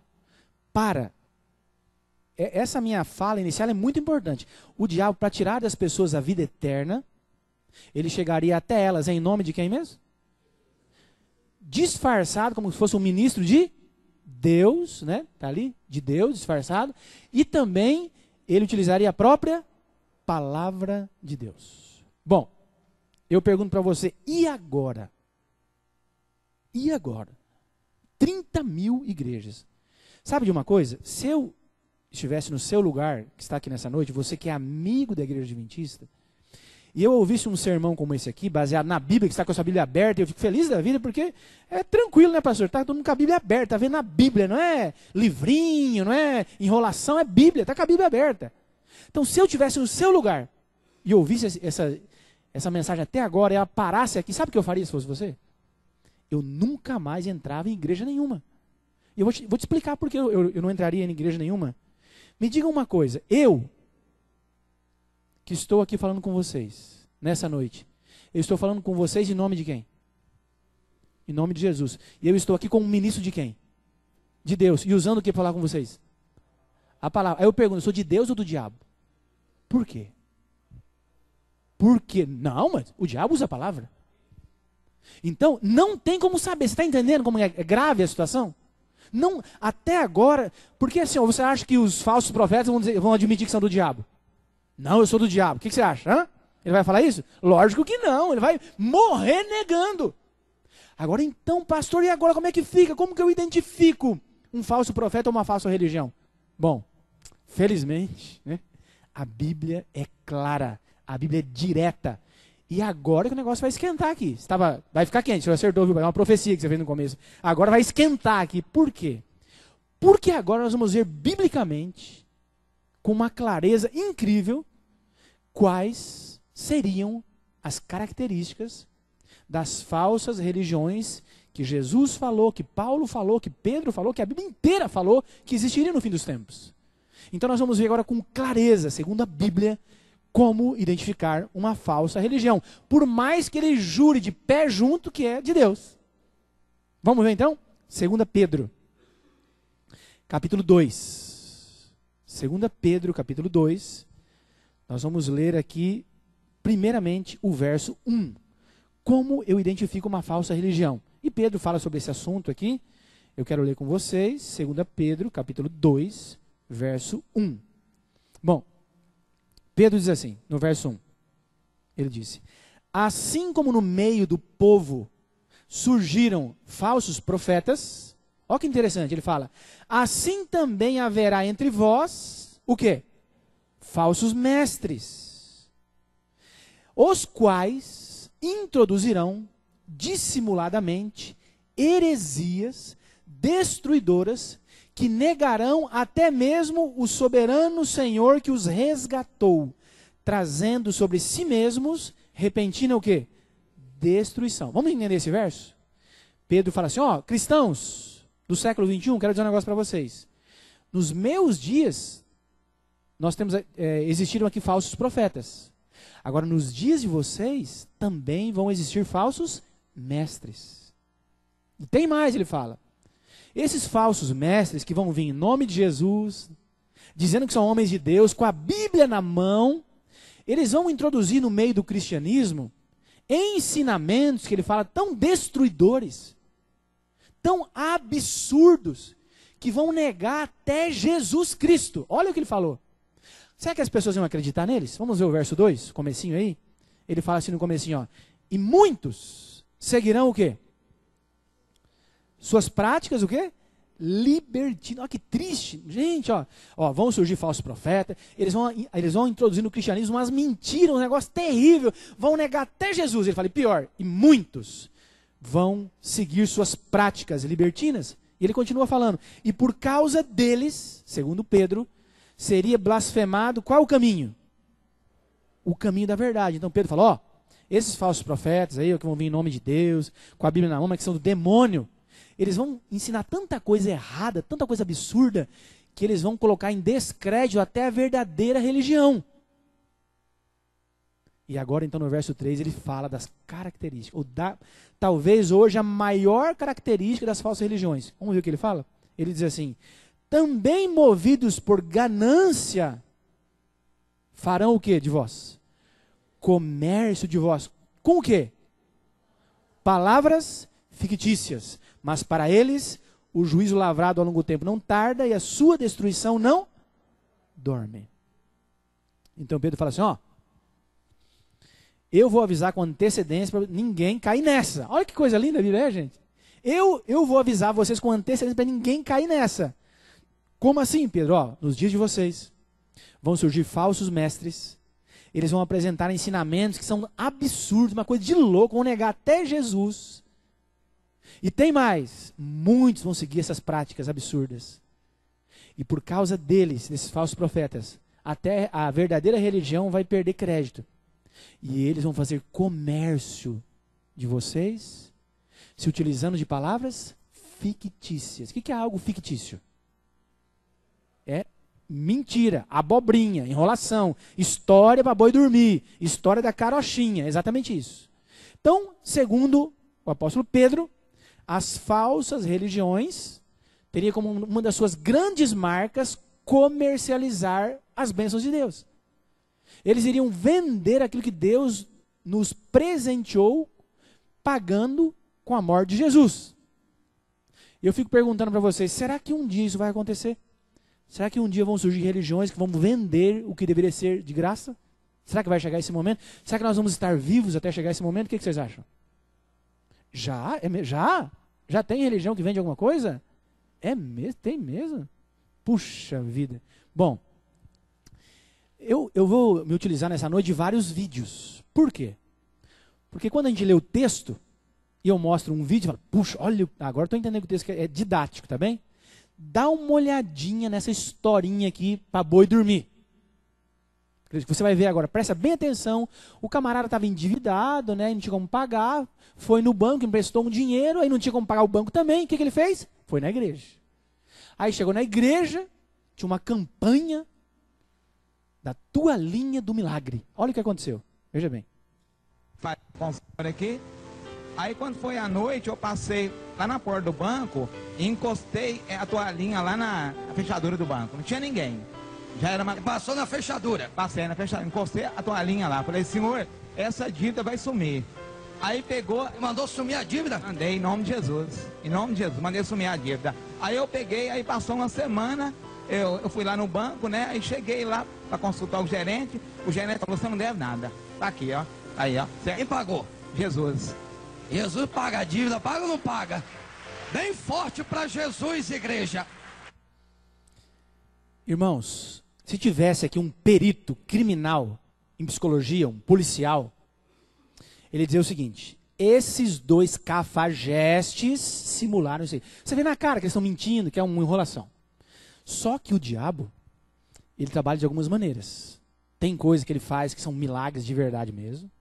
Essa minha fala inicial é muito importante. O diabo, para tirar das pessoas a vida eterna, ele chegaria até elas em nome de quem mesmo? Disfarçado, como se fosse um ministro de Deus, né? Tá ali, de Deus, disfarçado. E também ele utilizaria a própria palavra de Deus. Bom, eu pergunto para você, e agora? E agora? 30 mil igrejas. Sabe de uma coisa? Se eu estivesse no seu lugar, que está aqui nessa noite, você que é amigo da Igreja Adventista, e eu ouvisse um sermão como esse aqui, baseado na Bíblia, que está com a sua Bíblia aberta, eu fico feliz da vida, porque é tranquilo, né, pastor? Está todo mundo com a Bíblia aberta, está vendo a Bíblia, não é livrinho, não é enrolação, é Bíblia, está com a Bíblia aberta. Então, se eu estivesse no seu lugar, e ouvisse essa mensagem até agora, e ela parasse aqui, sabe o que eu faria se fosse você? Eu nunca mais entrava em igreja nenhuma. E eu vou te explicar por que eu não entraria em igreja nenhuma. Me diga uma coisa, eu que estou aqui falando com vocês, nessa noite, eu estou falando com vocês em nome de quem? Em nome de Jesus. E eu estou aqui como um ministro de quem? De Deus. E usando o que para falar com vocês? A palavra. Aí eu pergunto, eu sou de Deus ou do diabo? Por quê? Por quê? Não, mas o diabo usa a palavra. Então, não tem como saber. Você está entendendo como é grave a situação? Não, até agora, porque assim, você acha que os falsos profetas vão admitir que são do diabo? Não, eu sou do diabo. O que você acha? Hã? Ele vai falar isso? Lógico que não, ele vai morrer negando. Agora então, pastor, e agora como é que fica? Como que eu identifico um falso profeta ou uma falsa religião? Bom, felizmente, né, a Bíblia é clara, a Bíblia é direta. E agora que o negócio vai esquentar aqui. Vai ficar quente, você acertou, viu? É uma profecia que você fez no começo. Agora vai esquentar aqui. Por quê? Porque agora nós vamos ver biblicamente, com uma clareza incrível, quais seriam as características das falsas religiões que Jesus falou, que Paulo falou, que Pedro falou, que a Bíblia inteira falou que existiriam no fim dos tempos. Então nós vamos ver agora com clareza, segundo a Bíblia, como identificar uma falsa religião, por mais que ele jure de pé junto que é de Deus. Vamos ver então? 2 Pedro, capítulo 2. 2 Pedro, capítulo 2. Nós vamos ler aqui, primeiramente, o verso 1. Como eu identifico uma falsa religião? E Pedro fala sobre esse assunto aqui. Eu quero ler com vocês, 2 Pedro, capítulo 2, verso 1. Bom, Pedro diz assim, no verso 1, ele disse: assim como no meio do povo surgiram falsos profetas, olha que interessante, ele fala, assim também haverá entre vós, o quê? Falsos mestres, os quais introduzirão dissimuladamente heresias destruidoras que negarão até mesmo o soberano Senhor que os resgatou, trazendo sobre si mesmos repentina o quê? Destruição. Vamos entender esse verso? Pedro fala assim, ó, cristãos do século 21, quero dizer um negócio para vocês. Nos meus dias, nós temos, existiram aqui falsos profetas. Agora, nos dias de vocês, também vão existir falsos mestres. E tem mais, ele fala. Esses falsos mestres que vão vir em nome de Jesus, dizendo que são homens de Deus, com a Bíblia na mão, eles vão introduzir no meio do cristianismo ensinamentos que ele fala tão destruidores, tão absurdos, que vão negar até Jesus Cristo. Olha o que ele falou. Será que as pessoas vão acreditar neles? Vamos ver o verso 2, comecinho aí. Ele fala assim no comecinho, ó. E muitos seguirão o quê? Suas práticas, o quê? Libertinas. Olha que triste. Gente, ó, vão surgir falsos profetas, eles vão introduzir no cristianismo umas mentiras, um negócio terrível, vão negar até Jesus. Ele fala, e pior, e muitos vão seguir suas práticas libertinas. E ele continua falando, e por causa deles, segundo Pedro, seria blasfemado qual o caminho? O caminho da verdade. Então Pedro fala, ó, esses falsos profetas aí, que vão vir em nome de Deus, com a Bíblia na mão, mas que são do demônio, eles vão ensinar tanta coisa errada, tanta coisa absurda, que eles vão colocar em descrédito até a verdadeira religião. E agora, então, no verso 3, ele fala das características, talvez hoje a maior característica das falsas religiões. Vamos ver o que ele fala? Ele diz assim, também movidos por ganância, farão o que de vós? Comércio de vós. Com o quê? Palavras fictícias. Mas para eles, o juízo lavrado a longo tempo não tarda e a sua destruição não dorme. Então Pedro fala assim, ó, eu vou avisar com antecedência para ninguém cair nessa. Olha que coisa linda a Bíblia, gente? Eu vou avisar vocês com antecedência para ninguém cair nessa. Como assim, Pedro? Ó, nos dias de vocês vão surgir falsos mestres, eles vão apresentar ensinamentos que são absurdos, uma coisa de louco, vão negar até Jesus. E tem mais, muitos vão seguir essas práticas absurdas. E por causa deles, desses falsos profetas, até a verdadeira religião vai perder crédito. E eles vão fazer comércio de vocês, se utilizando de palavras fictícias. O que é algo fictício? É Mentira, abobrinha, enrolação, história para boi dormir, história da carochinha, exatamente isso. Então, segundo o apóstolo Pedro, as falsas religiões teriam como uma das suas grandes marcas comercializar as bênçãos de Deus. Eles iriam vender aquilo que Deus nos presenteou pagando com a morte de Jesus. E eu fico perguntando para vocês, será que um dia isso vai acontecer? Será que um dia vão surgir religiões que vão vender o que deveria ser de graça? Será que vai chegar esse momento? Será que nós vamos estar vivos até chegar esse momento? O que vocês acham? Já? Já tem religião que vende alguma coisa? É mesmo? Tem mesmo? Puxa vida. Bom, eu vou me utilizar nessa noite de vários vídeos. Por quê? Porque quando a gente lê o texto e eu mostro um vídeo, eu falo, puxa, olha, agora estou entendendo que o texto é didático, tá bem? Dá uma olhadinha nessa historinha aqui para boi dormir. Você vai ver agora, presta bem atenção, o camarada estava endividado, né, não tinha como pagar, foi no banco, emprestou um dinheiro, aí não tinha como pagar o banco também, o que ele fez? Foi na igreja. Aí chegou na igreja, tinha uma campanha da toalhinha do milagre. Olha o que aconteceu, veja bem.
Aqui. Aí quando foi à noite, eu passei lá na porta do banco e encostei a toalhinha lá na fechadura do banco. Não tinha ninguém. Já era uma...
Passou na fechadura?
Passei na fechadura, encostei a toalhinha lá. Falei, senhor, essa dívida vai sumir. Aí pegou...
Mandou sumir a dívida?
Mandei, em nome de Jesus. Em nome de Jesus, mandei sumir a dívida. Aí eu peguei, aí passou uma semana, eu fui lá no banco, né? Aí cheguei lá para consultar o gerente falou, você não deve nada. Tá aqui, ó. Aí, ó. Certo?
Quem pagou?
Jesus.
Jesus paga a dívida, paga ou não paga? Bem forte para Jesus, igreja.
Irmãos, se tivesse aqui um perito criminal em psicologia, um policial, ele dizia o seguinte, esses dois cafajestes simularam isso aí. Você vê na cara que eles estão mentindo, que é uma enrolação. Só que o diabo, ele trabalha de algumas maneiras. Tem coisas que ele faz que são milagres de verdade mesmo.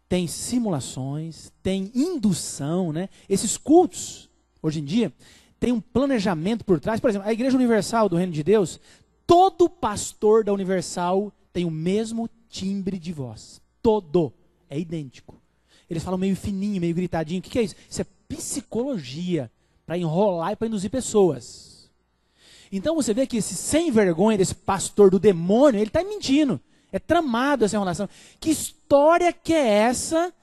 Tem simulações, tem indução, né? Esses cultos, hoje em dia, tem um planejamento por trás. Por exemplo, a Igreja Universal do Reino de Deus, todo pastor da Universal tem o mesmo timbre de voz. Todo. É idêntico. Eles falam meio fininho, meio gritadinho. O que é isso? Isso é psicologia, para enrolar e para induzir pessoas. Então você vê que esse sem vergonha desse pastor do demônio, ele está mentindo. É tramado essa enrolação. Que história que é essa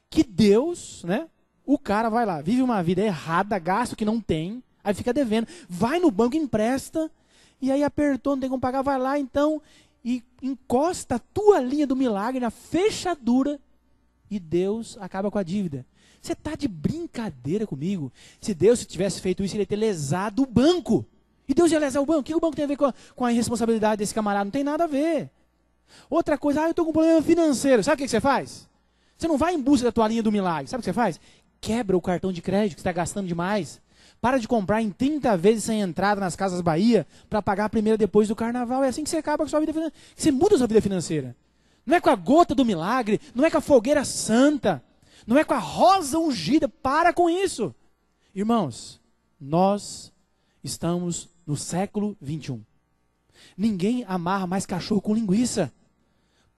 que Deus, né? O cara vai lá, vive uma vida errada, gasta o que não tem, aí fica devendo. Vai no banco, empresta, e aí apertou, não tem como pagar, vai lá então e encosta a tua linha do milagre na fechadura e Deus acaba com a dívida. Você está de brincadeira comigo? Se Deus tivesse feito isso, ele ia ter lesado o banco. E Deus ia lesar o banco. O que o banco tem a ver com a irresponsabilidade desse camarada? Não tem nada a ver. Outra coisa, eu estou com um problema financeiro. Sabe o que você faz? Você não vai em busca da tua linha do milagre. Sabe o que você faz? Quebra o cartão de crédito que você está gastando demais. Para de comprar em 30 vezes sem entrada nas Casas Bahia para pagar a primeira depois do carnaval. É assim que você acaba com a sua vida financeira. Você muda a sua vida financeira. Não é com a gota do milagre, não é com a fogueira santa, não é com a rosa ungida. Para com isso. Irmãos, nós estamos no século 21. Ninguém amarra mais cachorro com linguiça.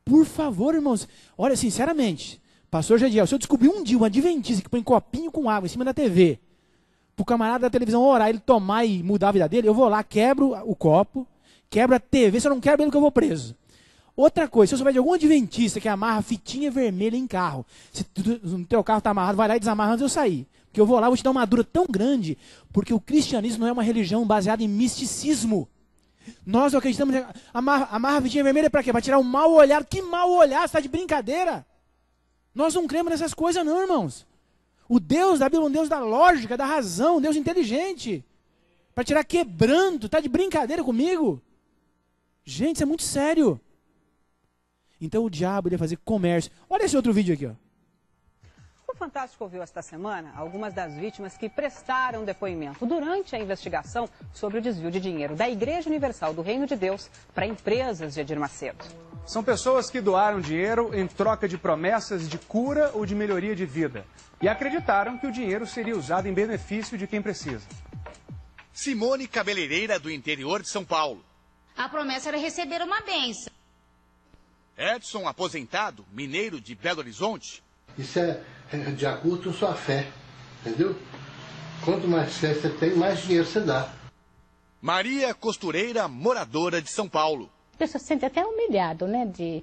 Por favor, irmãos. Olha, sinceramente, pastor Jadiel, se eu descobrir um dia um adventista que põe copinho com água em cima da TV, pro camarada da televisão orar, ele tomar e mudar a vida dele, eu vou lá, quebro o copo, quebro a TV, se eu não quebro ele que eu vou preso. Outra coisa, se eu souber de algum adventista que amarra fitinha vermelha em carro, se no teu carro está amarrado, vai lá e desamarra antes de eu sair. Porque eu vou lá, vou te dar uma dura tão grande, porque o cristianismo não é uma religião baseada em misticismo. Nós acreditamos, amarra a fitinha vermelha para quê? Para tirar o mau olhar. Que mau olhar? Você está de brincadeira? Nós não cremos nessas coisas não, irmãos. O Deus da Bíblia é um Deus da lógica, da razão, um Deus inteligente. Para tirar quebranto, está de brincadeira comigo? Gente, isso é muito sério. Então o diabo ia fazer comércio. Olha esse outro vídeo aqui, ó.
O Fantástico ouviu esta semana algumas das vítimas que prestaram depoimento durante a investigação sobre o desvio de dinheiro da Igreja Universal do Reino de Deus para empresas de Edir Macedo.
São pessoas que doaram dinheiro em troca de promessas de cura ou de melhoria de vida e acreditaram que o dinheiro seria usado em benefício de quem precisa.
Simone, cabeleireira do interior de São Paulo. A promessa era receber uma bênção.
Edson, aposentado, mineiro de Belo Horizonte.
Isso é de acordo com sua fé, entendeu? Quanto mais fé você tem, mais dinheiro você dá.
Maria Costureira, moradora de São Paulo.
A pessoa se sente até humilhado, né, de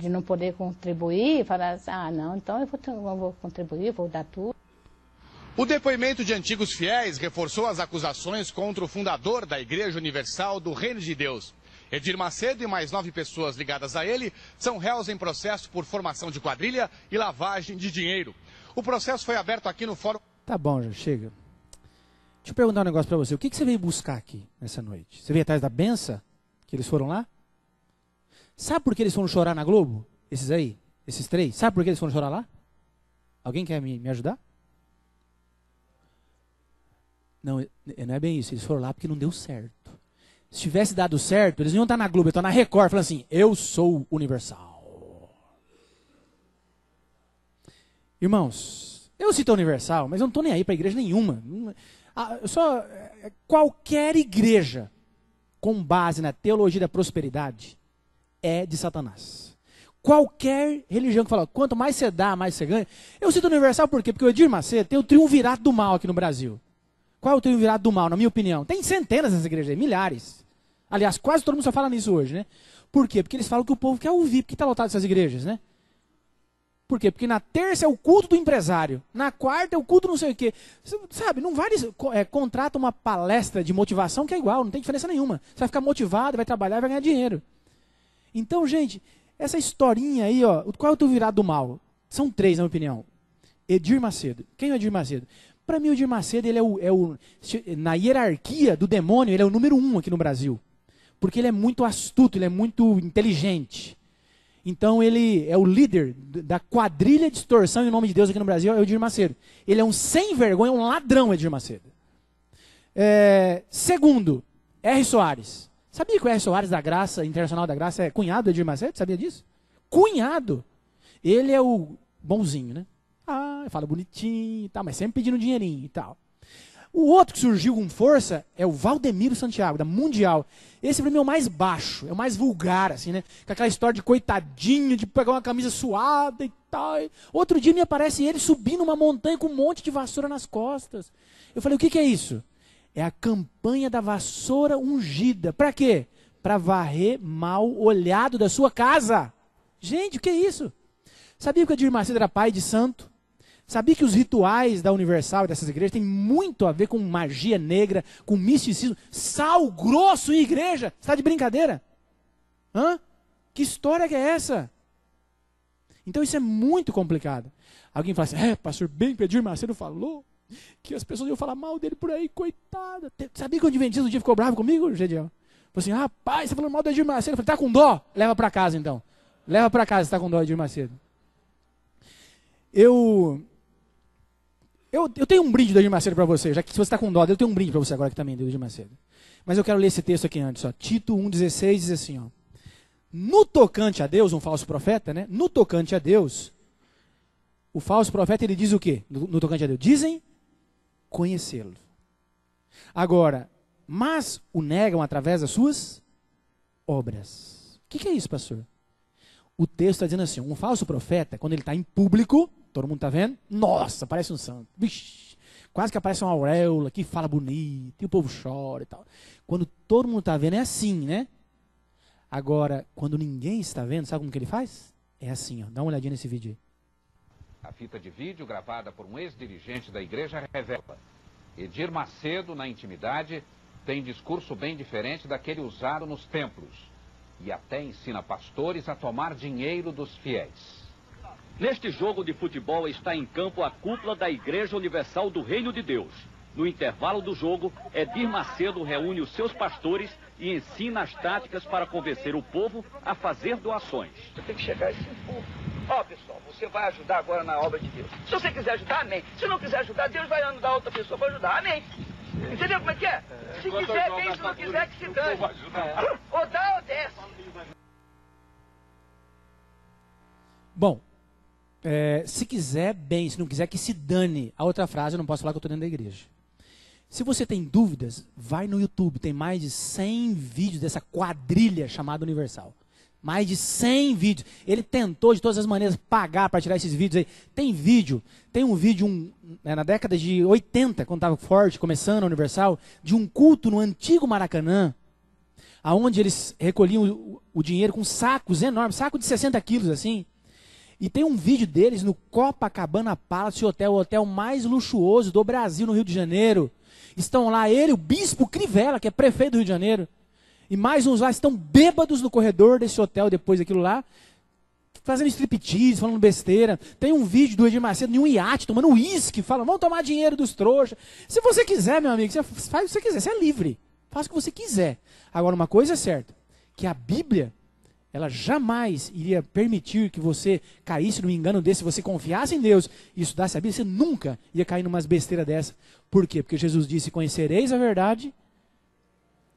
não poder contribuir, falar assim, ah, não, então eu vou contribuir, vou dar tudo.
O depoimento de antigos fiéis reforçou as acusações contra o fundador da Igreja Universal do Reino de Deus. Edir Macedo e mais 9 pessoas ligadas a ele são réus em processo por formação de quadrilha e lavagem de dinheiro. O processo foi aberto aqui no Fórum...
Tá bom, já chega. Deixa eu perguntar um negócio pra você. O que você veio buscar aqui nessa noite? Você veio atrás da benção? Que eles foram lá? Sabe por que eles foram chorar na Globo? Esses aí? Esses 3? Sabe por que eles foram chorar lá? Alguém quer me ajudar? Não, não é bem isso. Eles foram lá porque não deu certo. Se tivesse dado certo, eles não iam estar na Globo, iam estar na Record, falando assim, eu sou Universal. Irmãos, eu cito a Universal, mas eu não estou nem aí para igreja nenhuma. Qualquer igreja com base na teologia da prosperidade é de Satanás. Qualquer religião que fala, quanto mais você dá, mais você ganha. Eu cito Universal por quê? Porque o Edir Macedo tem o triunvirato do mal aqui no Brasil. Qual é o triunvirato do mal, na minha opinião? Tem centenas nessas igrejas aí, milhares. Aliás, quase todo mundo só fala nisso hoje, né? Por quê? Porque eles falam que o povo quer ouvir, porque está lotado essas igrejas, né? Por quê? Porque na terça é o culto do empresário, na quarta é o culto não sei o quê. Sabe, não vale, contrata uma palestra de motivação que é igual, não tem diferença nenhuma. Você vai ficar motivado, vai trabalhar e vai ganhar dinheiro. Então, gente, essa historinha aí, ó, qual é o triunvirato do mal? São 3, na minha opinião. Edir Macedo. Quem é o Edir Macedo? Para mim, o Edir Macedo, ele na hierarquia do demônio, ele é o número 1 aqui no Brasil. Porque ele é muito astuto, ele é muito inteligente. Então, ele é o líder da quadrilha de extorsão em nome de Deus aqui no Brasil, é o Edir Macedo. Ele é um sem vergonha, um ladrão, Edir Macedo. Segundo, R. Soares. Sabia que o R. Soares da Graça, Internacional da Graça, é cunhado do Edir Macedo? Sabia disso? Cunhado. Ele é o bonzinho, né? Fala bonitinho e tal, mas sempre pedindo dinheirinho e tal. O outro que surgiu com força é o Valdemiro Santiago, da Mundial. Esse pra mim é o mais baixo, é o mais vulgar, assim, né? Com aquela história de coitadinho, de pegar uma camisa suada e tal. Outro dia me aparece ele subindo uma montanha com um monte de vassoura nas costas. Eu falei, o que é isso? É a campanha da vassoura ungida. Pra quê? Pra varrer mal olhado da sua casa. Gente, o que é isso? Sabia que o Edir Macedo era pai de santo? Sabia que os rituais da Universal e dessas igrejas têm muito a ver com magia negra, com misticismo? Sal grosso em igreja? Você está de brincadeira? Hã? Que história que é essa? Então isso é muito complicado. Alguém fala assim, pastor, bem que o Edir Macedo falou que as pessoas iam falar mal dele por aí, coitada. Sabia que o Adventista um dia ficou bravo comigo, Gediel? Falou assim, rapaz, você falou mal do Edir Macedo. Eu falei, tá com dó? Leva para casa então. Leva para casa se tá com dó do Edir Macedo. Eu tenho um brinde do Edir Macedo para você, já que se você está com dó, eu tenho um brinde para você agora que também do Edir Macedo. Mas eu quero ler esse texto aqui antes, ó. Tito 1,16 diz assim, ó. No tocante a Deus, um falso profeta, né? No tocante a Deus, o falso profeta, ele diz o quê? No tocante a Deus? Dizem conhecê-lo. Agora, mas o negam através das suas obras. O que é isso, pastor? O texto está dizendo assim, um falso profeta, quando ele está em público, todo mundo está vendo? Nossa, parece um santo. Vixe, quase que aparece uma auréola, que fala bonito, e o povo chora e tal. Quando todo mundo está vendo, é assim, né? Agora, quando ninguém está vendo, sabe como que ele faz? É assim, ó. Dá uma olhadinha nesse vídeo aí.
A fita de vídeo gravada por um ex-dirigente da igreja revela: Edir Macedo, na intimidade, tem discurso bem diferente daquele usado nos templos. E até ensina pastores a tomar dinheiro dos fiéis.
Neste jogo de futebol está em campo a cúpula da Igreja Universal do Reino de Deus. No intervalo do jogo, Edir Macedo reúne os seus pastores e ensina as táticas para convencer o povo a fazer doações.
Você tem que chegar a esse povo. Ó, pessoal, você vai ajudar agora na obra de Deus. Se você quiser ajudar, amém. Se não quiser ajudar, Deus vai ajudar outra pessoa para ajudar, amém. Entendeu como é que é? Se quiser, bem, se não quiser, que se dane. Ou dá ou desce.
Bom, se quiser, bem. Se não quiser, que se dane. A outra frase, eu não posso falar que eu estou dentro da igreja. Se você tem dúvidas, vai no YouTube. Tem mais de 100 vídeos dessa quadrilha chamada Universal. Mais de 100 vídeos. Ele tentou de todas as maneiras pagar para tirar esses vídeos aí. Tem um vídeo na década de 80, quando estava forte, começando a Universal, de um culto no antigo Maracanã, aonde eles recolhiam o dinheiro com sacos enormes, saco de 60 quilos assim. E tem um vídeo deles no Copacabana Palace Hotel, o hotel mais luxuoso do Brasil, no Rio de Janeiro. Estão lá ele, o bispo Crivella, que é prefeito do Rio de Janeiro, e mais uns lá estão bêbados no corredor desse hotel depois daquilo lá, fazendo striptease, falando besteira. Tem um vídeo do Edir Macedo em um iate, tomando uísque, falando, vamos tomar dinheiro dos trouxas. Se você quiser, meu amigo, você faz o que você quiser, você é livre. Faça o que você quiser. Agora, uma coisa é certa, que a Bíblia, ela jamais iria permitir que você caísse num engano desse, se você confiasse em Deus e estudasse a Bíblia, você nunca ia cair numas besteiras dessa. Por quê? Porque Jesus disse, conhecereis a verdade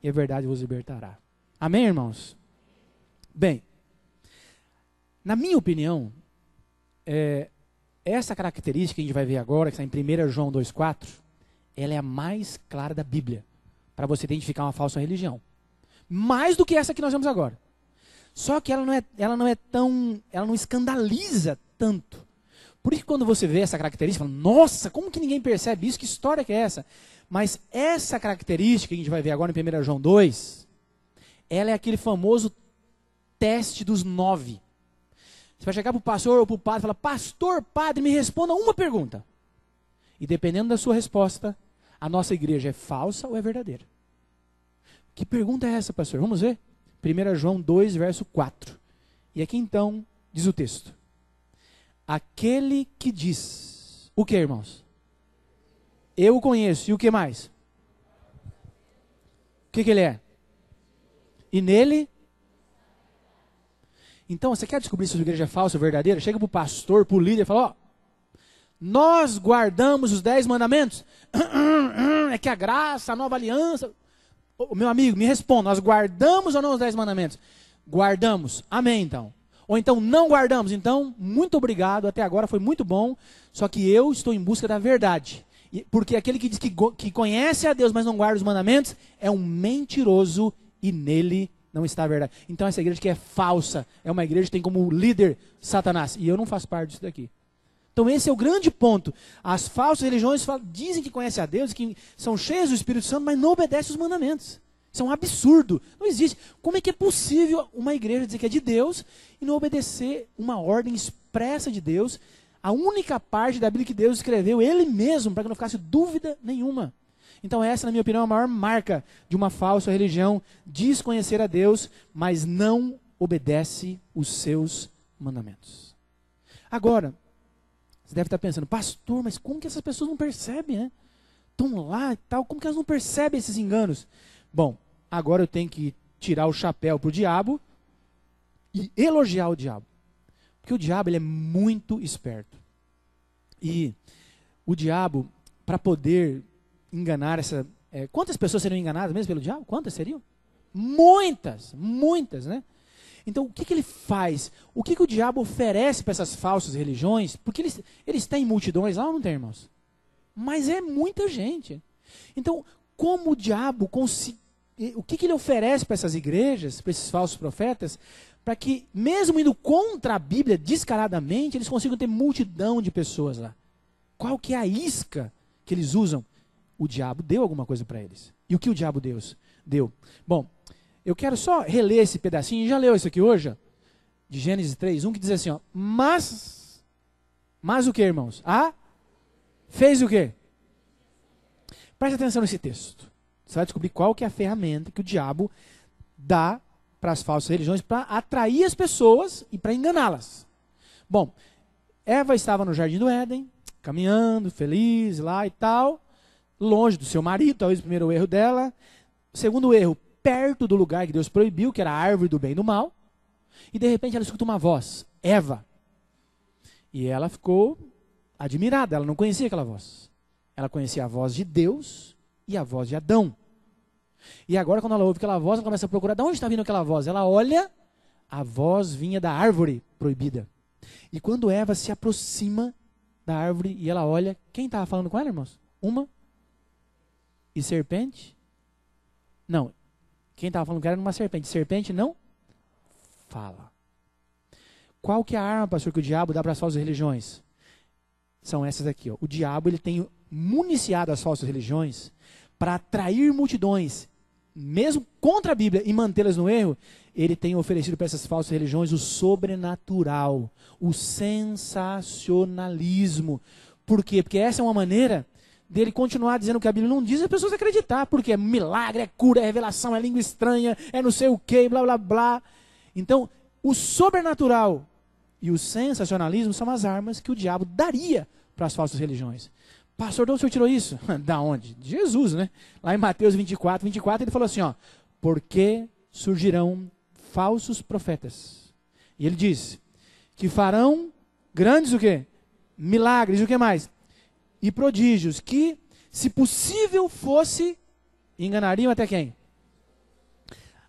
e a verdade vos libertará. Amém, irmãos? Bem, na minha opinião, essa característica que a gente vai ver agora, que está em 1 João 2,4, ela é a mais clara da Bíblia, para você identificar uma falsa religião. Mais do que essa que nós vemos agora. Só que ela não escandaliza tanto. Por isso que quando você vê essa característica, fala, nossa, como que ninguém percebe isso? Que história que é essa? Mas essa característica que a gente vai ver agora em 1 João 2, ela é aquele famoso teste dos 9. Você vai chegar para o pastor ou para o padre e falar, pastor, padre, me responda uma pergunta. E dependendo da sua resposta, a nossa igreja é falsa ou é verdadeira? Que pergunta é essa, pastor? Vamos ver? 1 João 2, verso 4. E aqui então, diz o texto. Aquele que diz, o que, irmãos? Eu o conheço, e o que mais? O que ele é? E nele? Então, você quer descobrir se a sua igreja é falsa ou verdadeira? Chega para o pastor, para o líder e fala, ó, nós guardamos os 10 mandamentos. É que a graça, a nova aliança... Meu amigo, me responda, nós guardamos ou não os 10 mandamentos? Guardamos. Amém, então. Ou então não guardamos. Então, muito obrigado, até agora foi muito bom, só que eu estou em busca da verdade. Porque aquele que diz que conhece a Deus, mas não guarda os mandamentos, é um mentiroso e nele não está a verdade. Então essa igreja que é falsa, é uma igreja que tem como líder Satanás. E eu não faço parte disso daqui. Então esse é o grande ponto. As falsas religiões dizem que conhecem a Deus, que são cheias do Espírito Santo, mas não obedecem os mandamentos. Isso é um absurdo. Não existe. Como é que é possível uma igreja dizer que é de Deus e não obedecer uma ordem expressa de Deus, a única parte da Bíblia que Deus escreveu Ele mesmo, para que não ficasse dúvida nenhuma. Então essa, na minha opinião, é a maior marca de uma falsa religião, diz conhecer a Deus, mas não obedece os seus mandamentos. Agora, você deve estar pensando, pastor, mas como que essas pessoas não percebem, né? Estão lá e tal, como que elas não percebem esses enganos? Bom, agora eu tenho que tirar o chapéu para o diabo e elogiar o diabo. Porque o diabo ele é muito esperto. E o diabo, para poder enganar essa... quantas pessoas seriam enganadas mesmo pelo diabo? Quantas seriam? Muitas, muitas, né? Então, o que ele faz? O que o diabo oferece para essas falsas religiões? Porque eles têm multidões lá ou não tem, irmãos? Mas é muita gente. Então, como o diabo o que ele oferece para essas igrejas, para esses falsos profetas, para que, mesmo indo contra a Bíblia descaradamente, eles consigam ter multidão de pessoas lá? Qual que é a isca que eles usam? O diabo deu alguma coisa para eles. E o que o diabo deu? Bom, eu quero só reler esse pedacinho, já leu isso aqui hoje? De Gênesis 3:1, que diz assim, ó, mas o que, irmãos? Fez o quê? Preste atenção nesse texto. Você vai descobrir qual que é a ferramenta que o diabo dá para as falsas religiões para atrair as pessoas e para enganá-las. Bom, Eva estava no Jardim do Éden, caminhando, feliz lá e tal, longe do seu marido, talvez o primeiro erro dela. O segundo erro, perto do lugar que Deus proibiu, que era a árvore do bem e do mal. E de repente ela escuta uma voz, Eva. E ela ficou admirada, ela não conhecia aquela voz. Ela conhecia a voz de Deus e a voz de Adão. E agora quando ela ouve aquela voz, ela começa a procurar, de onde está vindo aquela voz? Ela olha, a voz vinha da árvore proibida. E quando Eva se aproxima da árvore e ela olha, quem estava falando com ela, irmãos? Uma e serpente? Não. Quem estava falando que era uma serpente. Serpente não fala. Qual que é a arma, pastor, que o diabo dá para as falsas religiões? São essas aqui. Ó. O diabo ele tem municiado as falsas religiões para atrair multidões, mesmo contra a Bíblia, e mantê-las no erro. Ele tem oferecido para essas falsas religiões o sobrenatural, o sensacionalismo. Por quê? Porque essa é uma maneira dele continuar dizendo o que a Bíblia não diz e as pessoas acreditar. Porque é milagre, é cura, é revelação, é língua estranha, é não sei o quê, blá, blá, blá. Então, o sobrenatural e o sensacionalismo são as armas que o diabo daria para as falsas religiões. Pastor, de onde o senhor tirou isso? Da onde? De Jesus, né? Lá em Mateus 24, ele falou assim, ó, porque surgirão falsos profetas. E ele diz que farão grandes o quê? Milagres, e o que mais? E prodígios, que, se possível fosse, enganariam até quem?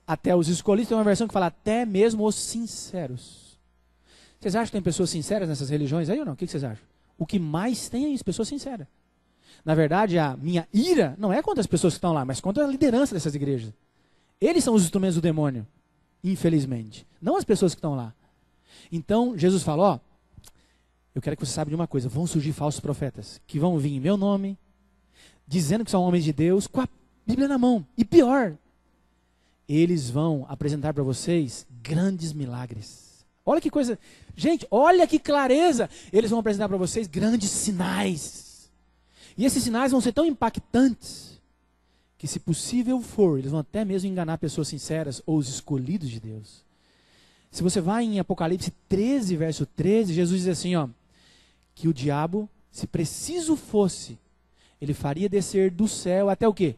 Até os escolhidos. Tem uma versão que fala até mesmo os sinceros. Vocês acham que tem pessoas sinceras nessas religiões aí ou não? O que vocês acham? O que mais tem é isso, pessoas sinceras. Na verdade, a minha ira não é contra as pessoas que estão lá, mas contra a liderança dessas igrejas. Eles são os instrumentos do demônio, infelizmente. Não as pessoas que estão lá. Então, Jesus falou, ó, eu quero que você saiba de uma coisa, vão surgir falsos profetas, que vão vir em meu nome, dizendo que são homens de Deus, com a Bíblia na mão. E pior, eles vão apresentar para vocês grandes milagres. Olha que coisa, gente, olha que clareza. Eles vão apresentar para vocês grandes sinais. E esses sinais vão ser tão impactantes, que se possível for, eles vão até mesmo enganar pessoas sinceras ou os escolhidos de Deus. Se você vai em Apocalipse 13, verso 13, Jesus diz assim, ó, que o diabo, se preciso fosse, ele faria descer do céu até o quê?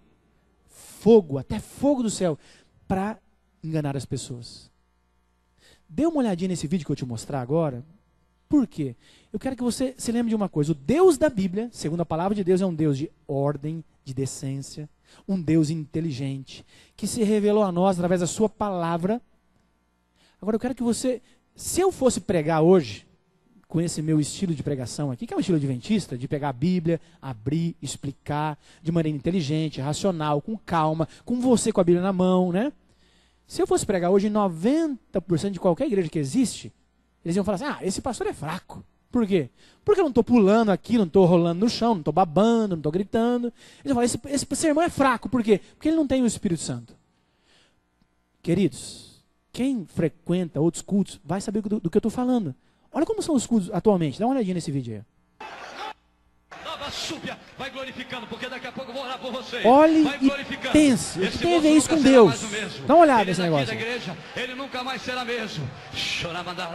Fogo, até fogo do céu, para enganar as pessoas. Dê uma olhadinha nesse vídeo que eu te mostrar agora. Por quê? Eu quero que você se lembre de uma coisa. O Deus da Bíblia, segundo a palavra de Deus, é um Deus de ordem, de decência, um Deus inteligente, que se revelou a nós através da sua palavra. Agora eu quero que você, se eu fosse pregar hoje, com esse meu estilo de pregação aqui, que é um estilo adventista, de pegar a Bíblia, abrir, explicar, de maneira inteligente, racional, com calma, com você com a Bíblia na mão, né? Se eu fosse pregar hoje em 90% de qualquer igreja que existe, eles iam falar assim, esse pastor é fraco. Por quê? Porque eu não estou pulando aqui, não estou rolando no chão, não estou babando, não estou gritando. Eles vão falar, esse sermão é fraco. Por quê? Porque ele não tem o Espírito Santo. Queridos, quem frequenta outros cultos vai saber do que eu estou falando. Olha como são os cultos atualmente. Dá uma olhadinha nesse vídeo aí.
Nova súbia, vai glorificando, porque daqui a pouco eu vou orar por você.
Olhe e pense. O que tem a ver isso com Deus? Dá uma olhada nesse negócio.
Igreja, ele nunca mais será mesmo.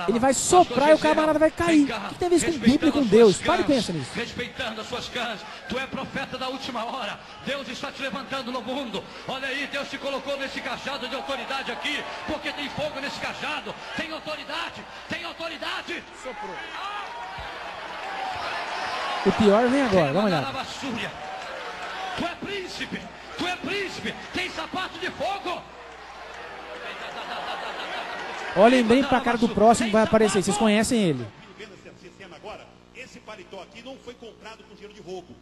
Ele vai soprar e o camarada vai cair. O que tem a ver isso com Bíblia e com Deus? Para e pensa nisso.
Respeitando as suas cães. Tu é profeta da última hora. Deus está te levantando no mundo. Olha aí, Deus te colocou nesse cajado de autoridade aqui, porque tem fogo nesse cajado. Tem autoridade. Tem autoridade. Soprou.
O pior vem agora, dá uma olhada.
Tu é príncipe, tem sapato de fogo.
Olhem bem para a cara do próximo que vai aparecer, vocês conhecem ele.
Agora, esse paletó aqui não foi comprado com dinheiro de roubo,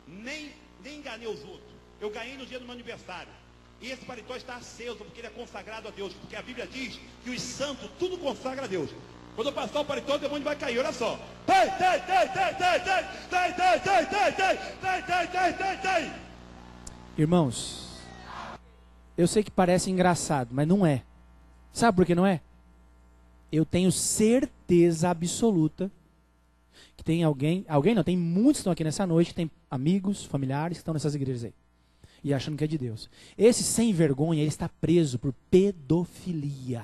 nem enganei os outros. Eu ganhei no dia do meu aniversário. E esse paletó está aceso porque ele é consagrado a Deus, porque a Bíblia diz que os santos tudo consagra a Deus. Quando eu passar o paletó, o demônio vai cair, olha só.
Irmãos, eu sei que parece engraçado, mas não é. Sabe por que não é? Eu tenho certeza absoluta que tem alguém não, tem muitos que estão aqui nessa noite, que tem amigos, familiares que estão nessas igrejas aí. E achando que é de Deus. Esse sem vergonha, ele está preso por pedofilia.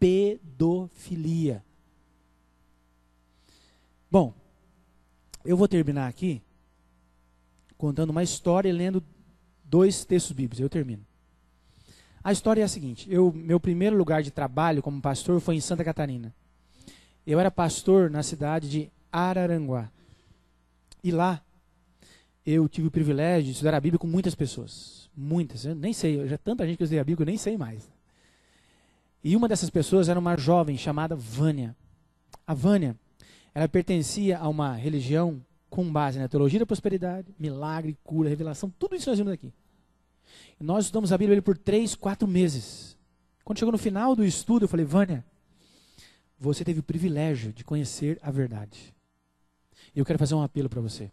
Pedofilia. Bom, eu vou terminar aqui contando uma história e lendo 2 textos bíblicos. Eu termino. A história é a seguinte. Meu primeiro lugar de trabalho como pastor foi em Santa Catarina. Eu era pastor na cidade de Araranguá. E lá eu tive o privilégio de estudar a Bíblia com muitas pessoas. Muitas. Eu nem sei. Já tanta gente que eu estudei a Bíblia que eu nem sei mais. E uma dessas pessoas era uma jovem chamada Vânia. A Vânia, ela pertencia a uma religião com base na teologia da prosperidade, milagre, cura, revelação, tudo isso nós vimos aqui. E nós estudamos a Bíblia por 3, 4 meses. Quando chegou no final do estudo, eu falei, Vânia, você teve o privilégio de conhecer a verdade. E eu quero fazer um apelo para você.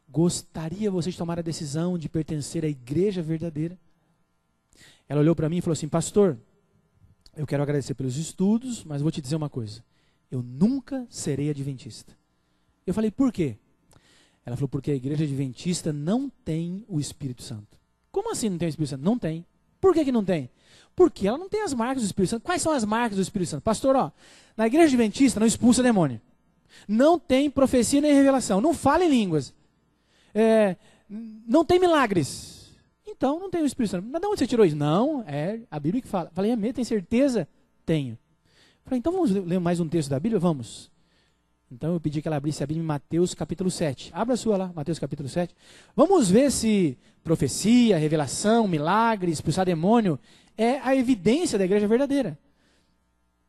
Gostaria você de tomar a decisão de pertencer à igreja verdadeira? Ela olhou para mim e falou assim, pastor, eu quero agradecer pelos estudos, mas vou te dizer uma coisa. Eu nunca serei adventista. Eu falei, por quê? Ela falou, porque a igreja adventista não tem o Espírito Santo. Como assim não tem o Espírito Santo? Não tem. Por que não tem? Porque ela não tem as marcas do Espírito Santo. Quais são as marcas do Espírito Santo? Pastor, ó, na igreja adventista não expulsa demônio. Não tem profecia nem revelação. Não fala em línguas. Não tem milagres. Então não tem o Espírito Santo. Mas de onde você tirou isso? Não, é a Bíblia que fala. Falei, é mesmo? Tem certeza? Tenho. Falei, então vamos ler mais um texto da Bíblia? Vamos. Então eu pedi que ela abrisse a Bíblia em Mateus capítulo 7. Abra a sua lá, Mateus capítulo 7. Vamos ver se profecia, revelação, milagre, expulsar demônio é a evidência da igreja verdadeira.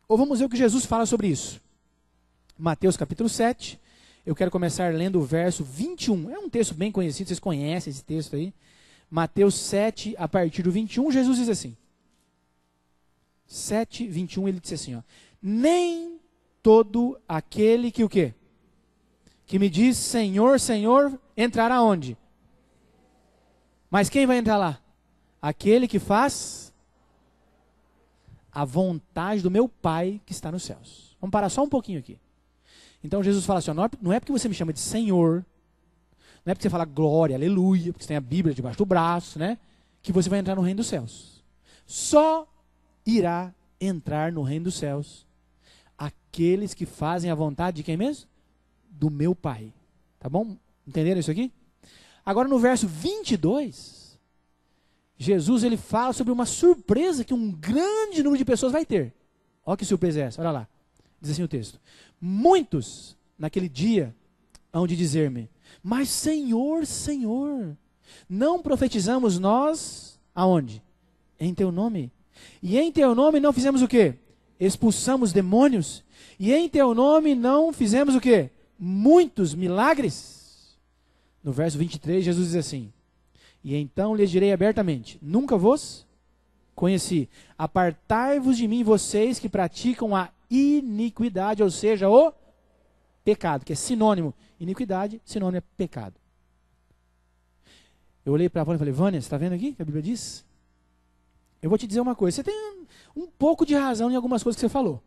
Ou vamos ver o que Jesus fala sobre isso. Mateus capítulo 7. Eu quero começar lendo o verso 21. É um texto bem conhecido, vocês conhecem esse texto aí. Mateus 7, a partir do 21, Jesus diz assim. 7, 21, ele disse assim, ó. Nem todo aquele que o quê? Que me diz Senhor, Senhor, entrará onde? Mas quem vai entrar lá? Aquele que faz a vontade do meu Pai que está nos céus. Vamos parar só um pouquinho aqui. Então Jesus fala assim, ó, não é porque você me chama de Senhor, não é porque você fala glória, aleluia, porque você tem a Bíblia debaixo do braço, né? Que você vai entrar no reino dos céus. Só irá entrar no reino dos céus aqueles que fazem a vontade de quem mesmo? Do meu Pai. Tá bom? Entenderam isso aqui? Agora no verso 22, Jesus ele fala sobre uma surpresa que um grande número de pessoas vai ter. Olha que surpresa é essa, olha lá. Diz assim o texto. Muitos naquele dia hão de dizer-me, mas Senhor, Senhor, não profetizamos nós aonde? Em teu nome. E em teu nome não fizemos o quê? Expulsamos demônios. E em teu nome não fizemos o quê? Muitos milagres. No verso 23, Jesus diz assim, e então lhes direi abertamente, nunca vos conheci. Apartai-vos de mim, vocês que praticam a iniquidade, ou seja, o pecado, que é sinônimo. Iniquidade, sinônimo é pecado. Eu olhei para a Vânia e falei, Vânia, você está vendo aqui que a Bíblia diz? Eu vou te dizer uma coisa, você tem um pouco de razão em algumas coisas que você falou.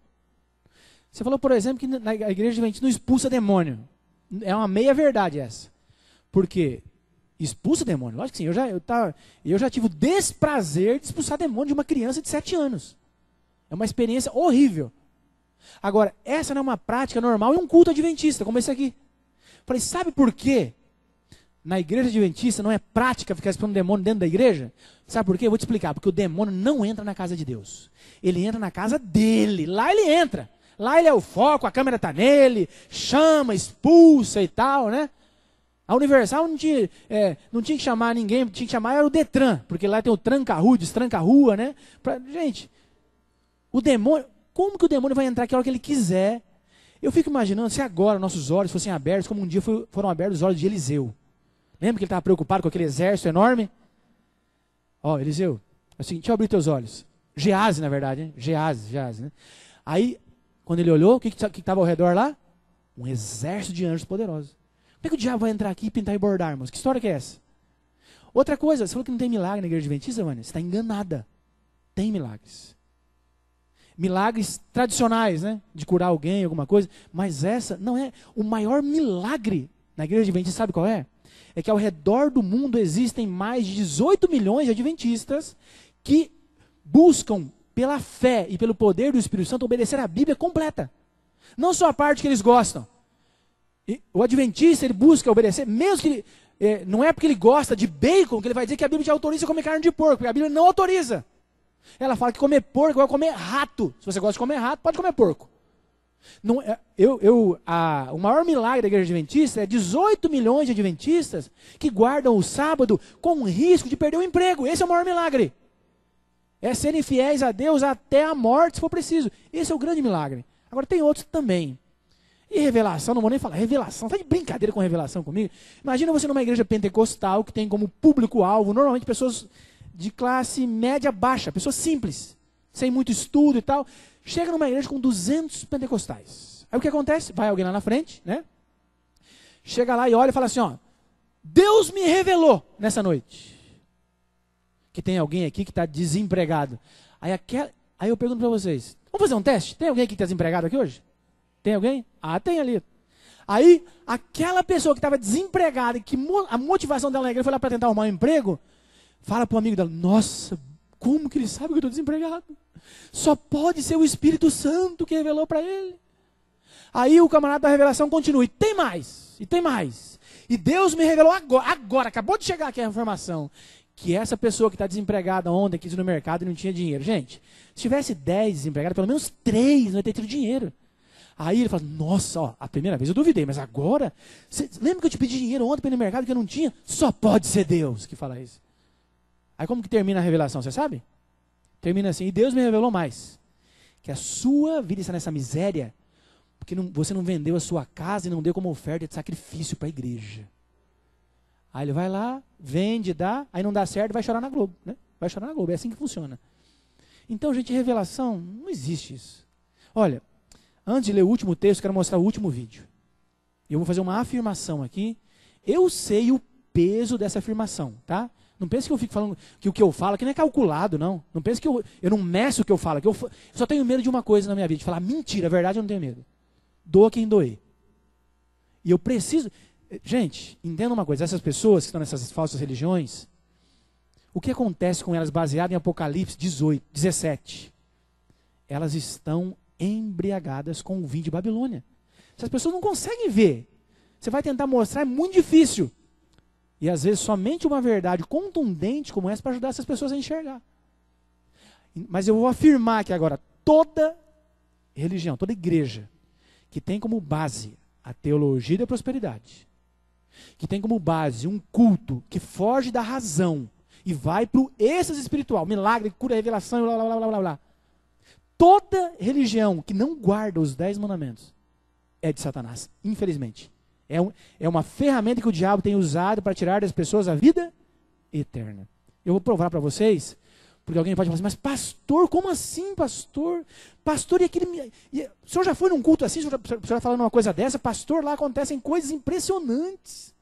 Você falou, por exemplo, que na igreja adventista não expulsa demônio. É uma meia verdade essa. Porque expulsa demônio, lógico que sim. Eu já tive o desprazer de expulsar demônio de uma criança de 7 anos. É uma experiência horrível. Agora, essa não é uma prática normal em um culto adventista, como esse aqui. Falei, sabe por quê? Na igreja adventista não é prática ficar expulsando demônio dentro da igreja? Sabe por quê? Eu vou te explicar. Porque o demônio não entra na casa de Deus. Ele entra na casa dele. Lá ele entra. Lá ele é o foco, a câmera está nele, chama, expulsa e tal, né? A Universal não tinha que chamar ninguém, tinha que chamar era o Detran, porque lá tem o tranca-rua, destranca-rua, né? Gente, o demônio, como que o demônio vai entrar que a hora que ele quiser? Eu fico imaginando se agora nossos olhos fossem abertos, como um dia foram abertos os olhos de Eliseu. Lembra que ele estava preocupado com aquele exército enorme? Ó, Eliseu, assim, deixa eu abrir teus olhos. Gease, na verdade, né? Gease, né? Aí, quando ele olhou, o que estava ao redor lá? Um exército de anjos poderosos. Como é que o diabo vai entrar aqui e pintar e bordar, irmãos? Que história que é essa? Outra coisa, você falou que não tem milagre na igreja adventista, Vânia? Você está enganada. Tem milagres. Milagres tradicionais, né? De curar alguém, alguma coisa. Mas essa não é o maior milagre na igreja adventista. Sabe qual é? É que ao redor do mundo existem mais de 18 milhões de adventistas que buscam, pela fé e pelo poder do Espírito Santo, obedecer a Bíblia completa. Não só a parte que eles gostam. E o adventista, ele busca obedecer, mesmo que ele, não é porque ele gosta de bacon, que ele vai dizer que a Bíblia te autoriza a comer carne de porco, porque a Bíblia não autoriza. Ela fala que comer porco vai comer rato. Se você gosta de comer rato, pode comer porco. Não, o maior milagre da igreja adventista é 18 milhões de adventistas que guardam o sábado com risco de perder o emprego. Esse é o maior milagre. É serem fiéis a Deus até a morte, se for preciso. Esse é o grande milagre. Agora tem outros também. E revelação, não vou nem falar. Revelação, tá de brincadeira com revelação comigo? Imagina você numa igreja pentecostal que tem como público-alvo normalmente pessoas de classe média baixa, pessoas simples, sem muito estudo e tal. Chega numa igreja com 200 pentecostais. Aí o que acontece? Vai alguém lá na frente, né? Chega lá e olha e fala assim, ó, Deus me revelou nessa noite que tem alguém aqui que está desempregado. Aí eu pergunto para vocês, vamos fazer um teste? Tem alguém aqui que está desempregado aqui hoje? Tem alguém? Ah, tem ali. Aí, aquela pessoa que estava desempregada e que a motivação dela na igreja foi lá para tentar arrumar um emprego, fala para o amigo dela, nossa, como que ele sabe que eu estou desempregado? Só pode ser o Espírito Santo que revelou para ele. Aí o camarada da revelação continua, e tem mais, e tem mais. E Deus me revelou agora, acabou de chegar aqui a informação, que essa pessoa que está desempregada ontem, quis ir no mercado e não tinha dinheiro. Gente, se tivesse 10 desempregados, pelo menos 3 não ia ter tido dinheiro. Aí ele fala, nossa, ó, a primeira vez eu duvidei, mas agora, lembra que eu te pedi dinheiro ontem para ir no mercado que eu não tinha? Só pode ser Deus que fala isso. Aí como que termina a revelação, você sabe? Termina assim, e Deus me revelou mais, que a sua vida está nessa miséria, porque você não vendeu a sua casa e não deu como oferta de sacrifício para a igreja. Aí ele vai lá, vende, dá, aí não dá certo, vai chorar na Globo, né? Vai chorar na Globo, é assim que funciona. Então, gente, revelação, não existe isso. Olha, antes de ler o último texto, quero mostrar o último vídeo. Eu vou fazer uma afirmação aqui. Eu sei o peso dessa afirmação, tá? Não pense que eu fico falando que o que eu falo aqui não é calculado, não. Não pense que eu não meço o que eu falo. Que eu só tenho medo de uma coisa na minha vida, de falar mentira, a verdade eu não tenho medo. Doa quem doer. E eu preciso... Gente, entenda uma coisa, essas pessoas que estão nessas falsas religiões, o que acontece com elas baseado em Apocalipse 17? Elas estão embriagadas com o vinho de Babilônia. Essas pessoas não conseguem ver. Você vai tentar mostrar, é muito difícil. E às vezes somente uma verdade contundente como essa para ajudar essas pessoas a enxergar. Mas eu vou afirmar aqui agora, toda religião, toda igreja que tem como base a teologia da prosperidade, que tem como base um culto que foge da razão e vai para o êxtase espiritual, milagre, cura, revelação, blá, blá, blá, blá, blá. Toda religião que não guarda os 10 mandamentos é de Satanás, infelizmente. É uma ferramenta que o diabo tem usado para tirar das pessoas a vida eterna. Eu vou provar para vocês, porque alguém pode falar assim, mas pastor, como assim, pastor? Pastor, e aquele... o senhor já foi num culto assim, o senhor está falando uma coisa dessa? Pastor, lá acontecem coisas impressionantes.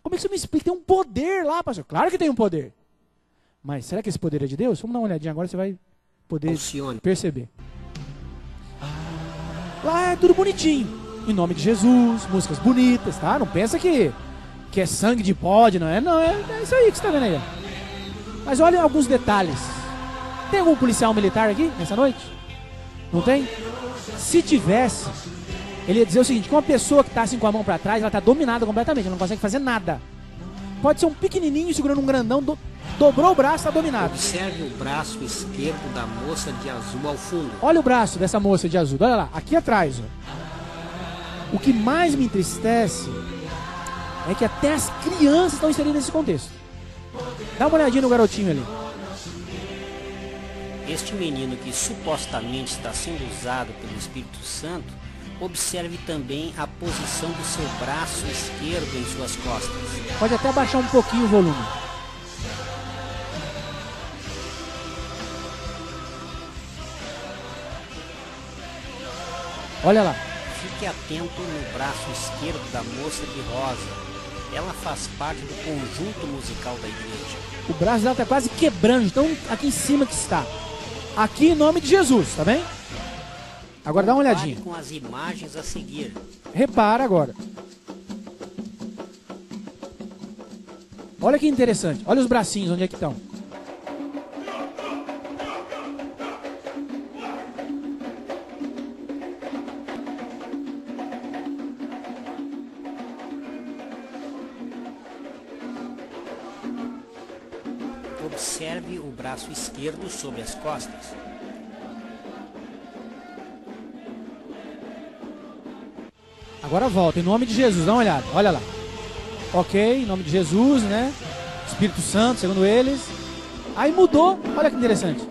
Como é que você me explica? Tem um poder lá, pastor. Claro que tem um poder. Mas será que esse poder é de Deus? Vamos dar uma olhadinha agora, você vai poder perceber. Lá é tudo bonitinho. Em nome de Jesus, músicas bonitas, tá? Não pensa que é sangue de bode, não é? Não, é isso aí que você está vendo aí. Mas olha alguns detalhes. Tem algum policial militar aqui nessa noite? Não tem? Se tivesse, ele ia dizer o seguinte, que uma pessoa que está assim com a mão para trás, ela está dominada completamente, ela não consegue fazer nada. Pode ser um pequenininho segurando um grandão, dobrou o braço, está dominado.
Observe o braço esquerdo da moça de azul ao fundo.
Olha o braço dessa moça de azul, olha lá, aqui atrás. Ó. O que mais me entristece é que até as crianças estão inseridas nesse contexto. Dá uma olhadinha no garotinho ali.
Este menino que supostamente está sendo usado pelo Espírito Santo, observe também a posição do seu braço esquerdo em suas costas.
Pode até abaixar um pouquinho o volume. Olha lá.
Fique atento no braço esquerdo da moça de rosa. Ela faz parte do conjunto musical da igreja.
O braço dela está quase quebrando, então aqui em cima que está. Aqui em nome de Jesus, tá bem? Agora dá uma olhadinha.
Com as imagens a seguir.
Repara agora. Olha que interessante. Olha os bracinhos, onde é que estão.
Observe o braço esquerdo sobre as costas.
Agora volta, em nome de Jesus, dá uma olhada, olha lá. Ok, em nome de Jesus, né? Espírito Santo, segundo eles. Aí mudou, olha que interessante.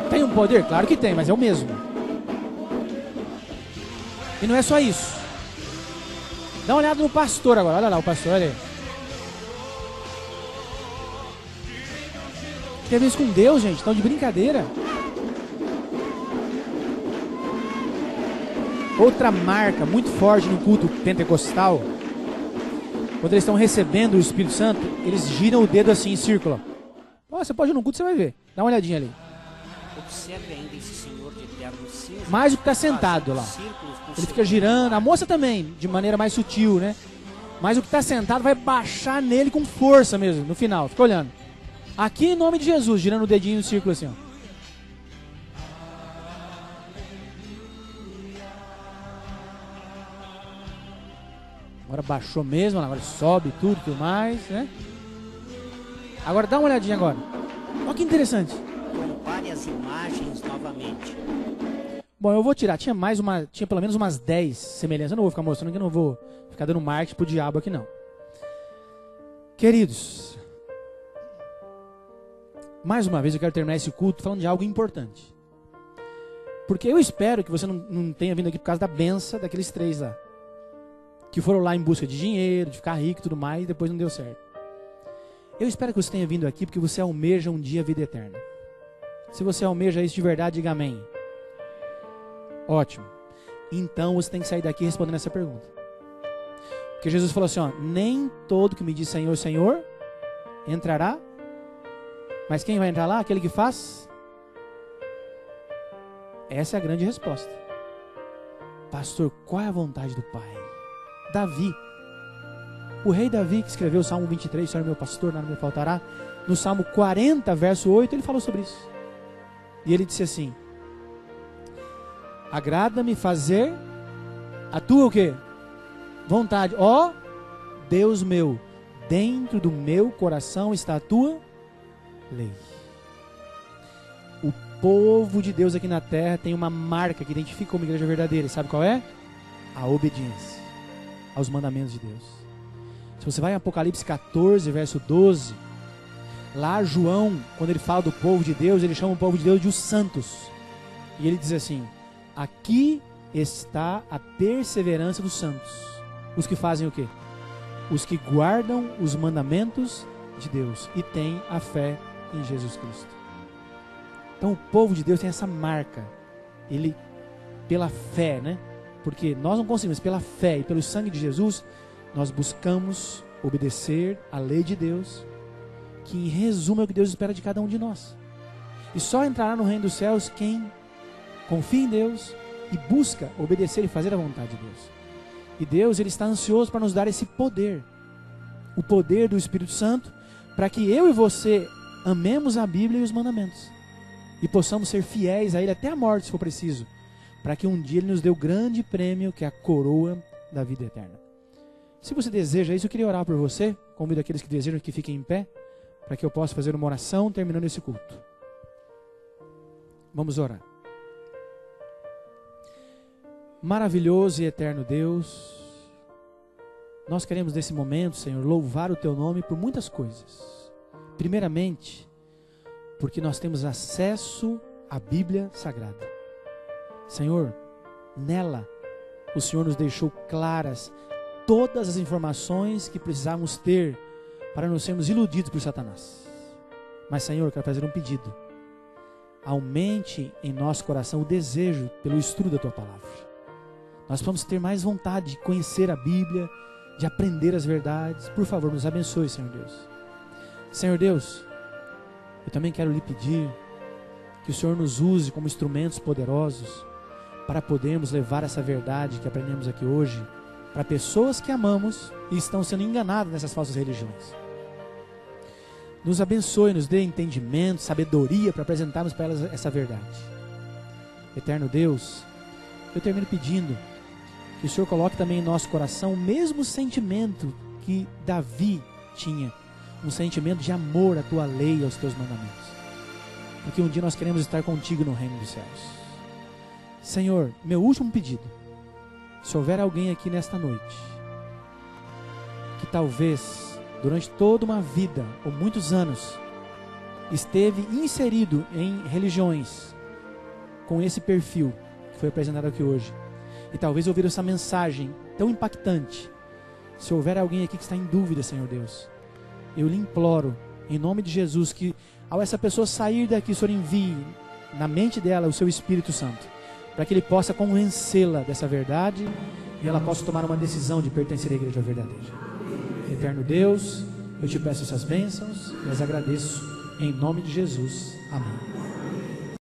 Tem um poder? Claro que tem, mas é o mesmo. E não é só isso. Dá uma olhada no pastor agora. Olha lá o pastor, olha aí. Teve isso com Deus, gente. Estão de brincadeira. Outra marca muito forte no culto pentecostal, quando eles estão recebendo o Espírito Santo, eles giram o dedo assim em círculo. Oh, você pode ir no culto, você vai ver. Dá uma olhadinha ali.
Observe ainda esse senhor de terno cinza.
Mais o que está sentado lá. Ele fica girando. A moça também, de maneira mais sutil, né? Mas o que está sentado vai baixar nele com força mesmo, no final. Fica olhando. Aqui em nome de Jesus, girando o dedinho no círculo assim, ó. Agora baixou mesmo, agora sobe tudo mais, né? Agora dá uma olhadinha agora. Olha que interessante.
Compare as imagens novamente.
Bom, eu vou tirar. Tinha pelo menos umas 10 semelhanças. Eu não vou ficar mostrando que eu não vou ficar dando marketing pro diabo aqui não. Queridos, mais uma vez eu quero terminar esse culto falando de algo importante. Porque eu espero que você não tenha vindo aqui por causa da benção daqueles 3 lá. Que foram lá em busca de dinheiro, de ficar rico e tudo mais, e depois não deu certo. Eu espero que você tenha vindo aqui porque você almeja um dia a vida eterna. Se você almeja isso de verdade, diga amém. Ótimo. Então você tem que sair daqui respondendo essa pergunta. Porque Jesus falou assim, ó, nem todo que me diz Senhor, Senhor, entrará. Mas quem vai entrar lá? Aquele que faz? Essa é a grande resposta. Pastor, qual é a vontade do Pai? Davi, o rei Davi, que escreveu o Salmo 23, Senhor meu pastor, nada me faltará, no Salmo 40, verso 8, ele falou sobre isso. E ele disse assim, agrada-me fazer a tua o quê? Vontade. Ó Deus meu, dentro do meu coração está a tua lei. O povo de Deus aqui na terra tem uma marca que identifica como igreja verdadeira. Sabe qual é? A obediência aos mandamentos de Deus. Se você vai em Apocalipse 14, verso 12, lá João, quando ele fala do povo de Deus, ele chama o povo de Deus de os santos. E ele diz assim, aqui está a perseverança dos santos. Os que fazem o quê? Os que guardam os mandamentos de Deus e têm a fé em Jesus Cristo. Então o povo de Deus tem essa marca. Ele, pela fé, né? Porque nós não conseguimos, pela fé e pelo sangue de Jesus, nós buscamos obedecer à lei de Deus, que em resumo é o que Deus espera de cada um de nós. E só entrará no reino dos céus quem confia em Deus e busca obedecer e fazer a vontade de Deus. E Deus, Ele está ansioso para nos dar esse poder, o poder do Espírito Santo, para que eu e você amemos a Bíblia e os mandamentos, e possamos ser fiéis a Ele até a morte, se for preciso, para que um dia Ele nos dê o grande prêmio, que é a coroa da vida eterna. Se você deseja isso, eu queria orar por você. Convido aqueles que desejam que fiquem em pé, para que eu possa fazer uma oração terminando esse culto. Vamos orar. Maravilhoso e eterno Deus, nós queremos nesse momento, Senhor, louvar o Teu nome por muitas coisas. Primeiramente, porque nós temos acesso à Bíblia Sagrada. Senhor, nela o Senhor nos deixou claras todas as informações que precisávamos ter para não sermos iludidos por Satanás. Mas, Senhor, eu quero fazer um pedido. Aumente em nosso coração o desejo pelo estudo da Tua Palavra. Nós vamos ter mais vontade de conhecer a Bíblia, de aprender as verdades. Por favor, nos abençoe, Senhor Deus. Senhor Deus, eu também quero lhe pedir que o Senhor nos use como instrumentos poderosos para podermos levar essa verdade que aprendemos aqui hoje para pessoas que amamos e estão sendo enganadas nessas falsas religiões. Nos abençoe, nos dê entendimento, sabedoria para apresentarmos para elas essa verdade. Eterno Deus, eu termino pedindo que o Senhor coloque também em nosso coração o mesmo sentimento que Davi tinha, um sentimento de amor à Tua lei e aos Teus mandamentos. Porque um dia nós queremos estar contigo no reino dos céus. Senhor, meu último pedido, se houver alguém aqui nesta noite, que talvez durante toda uma vida, ou muitos anos, esteve inserido em religiões com esse perfil que foi apresentado aqui hoje, e talvez ouviram essa mensagem tão impactante. Se houver alguém aqui que está em dúvida, Senhor Deus, eu lhe imploro, em nome de Jesus, que ao essa pessoa sair daqui, o Senhor envie na mente dela o seu Espírito Santo, para que ele possa convencê-la dessa verdade e ela possa tomar uma decisão de pertencer à igreja verdadeira. Eterno Deus, eu te peço essas bênçãos e as agradeço em nome de Jesus. Amém.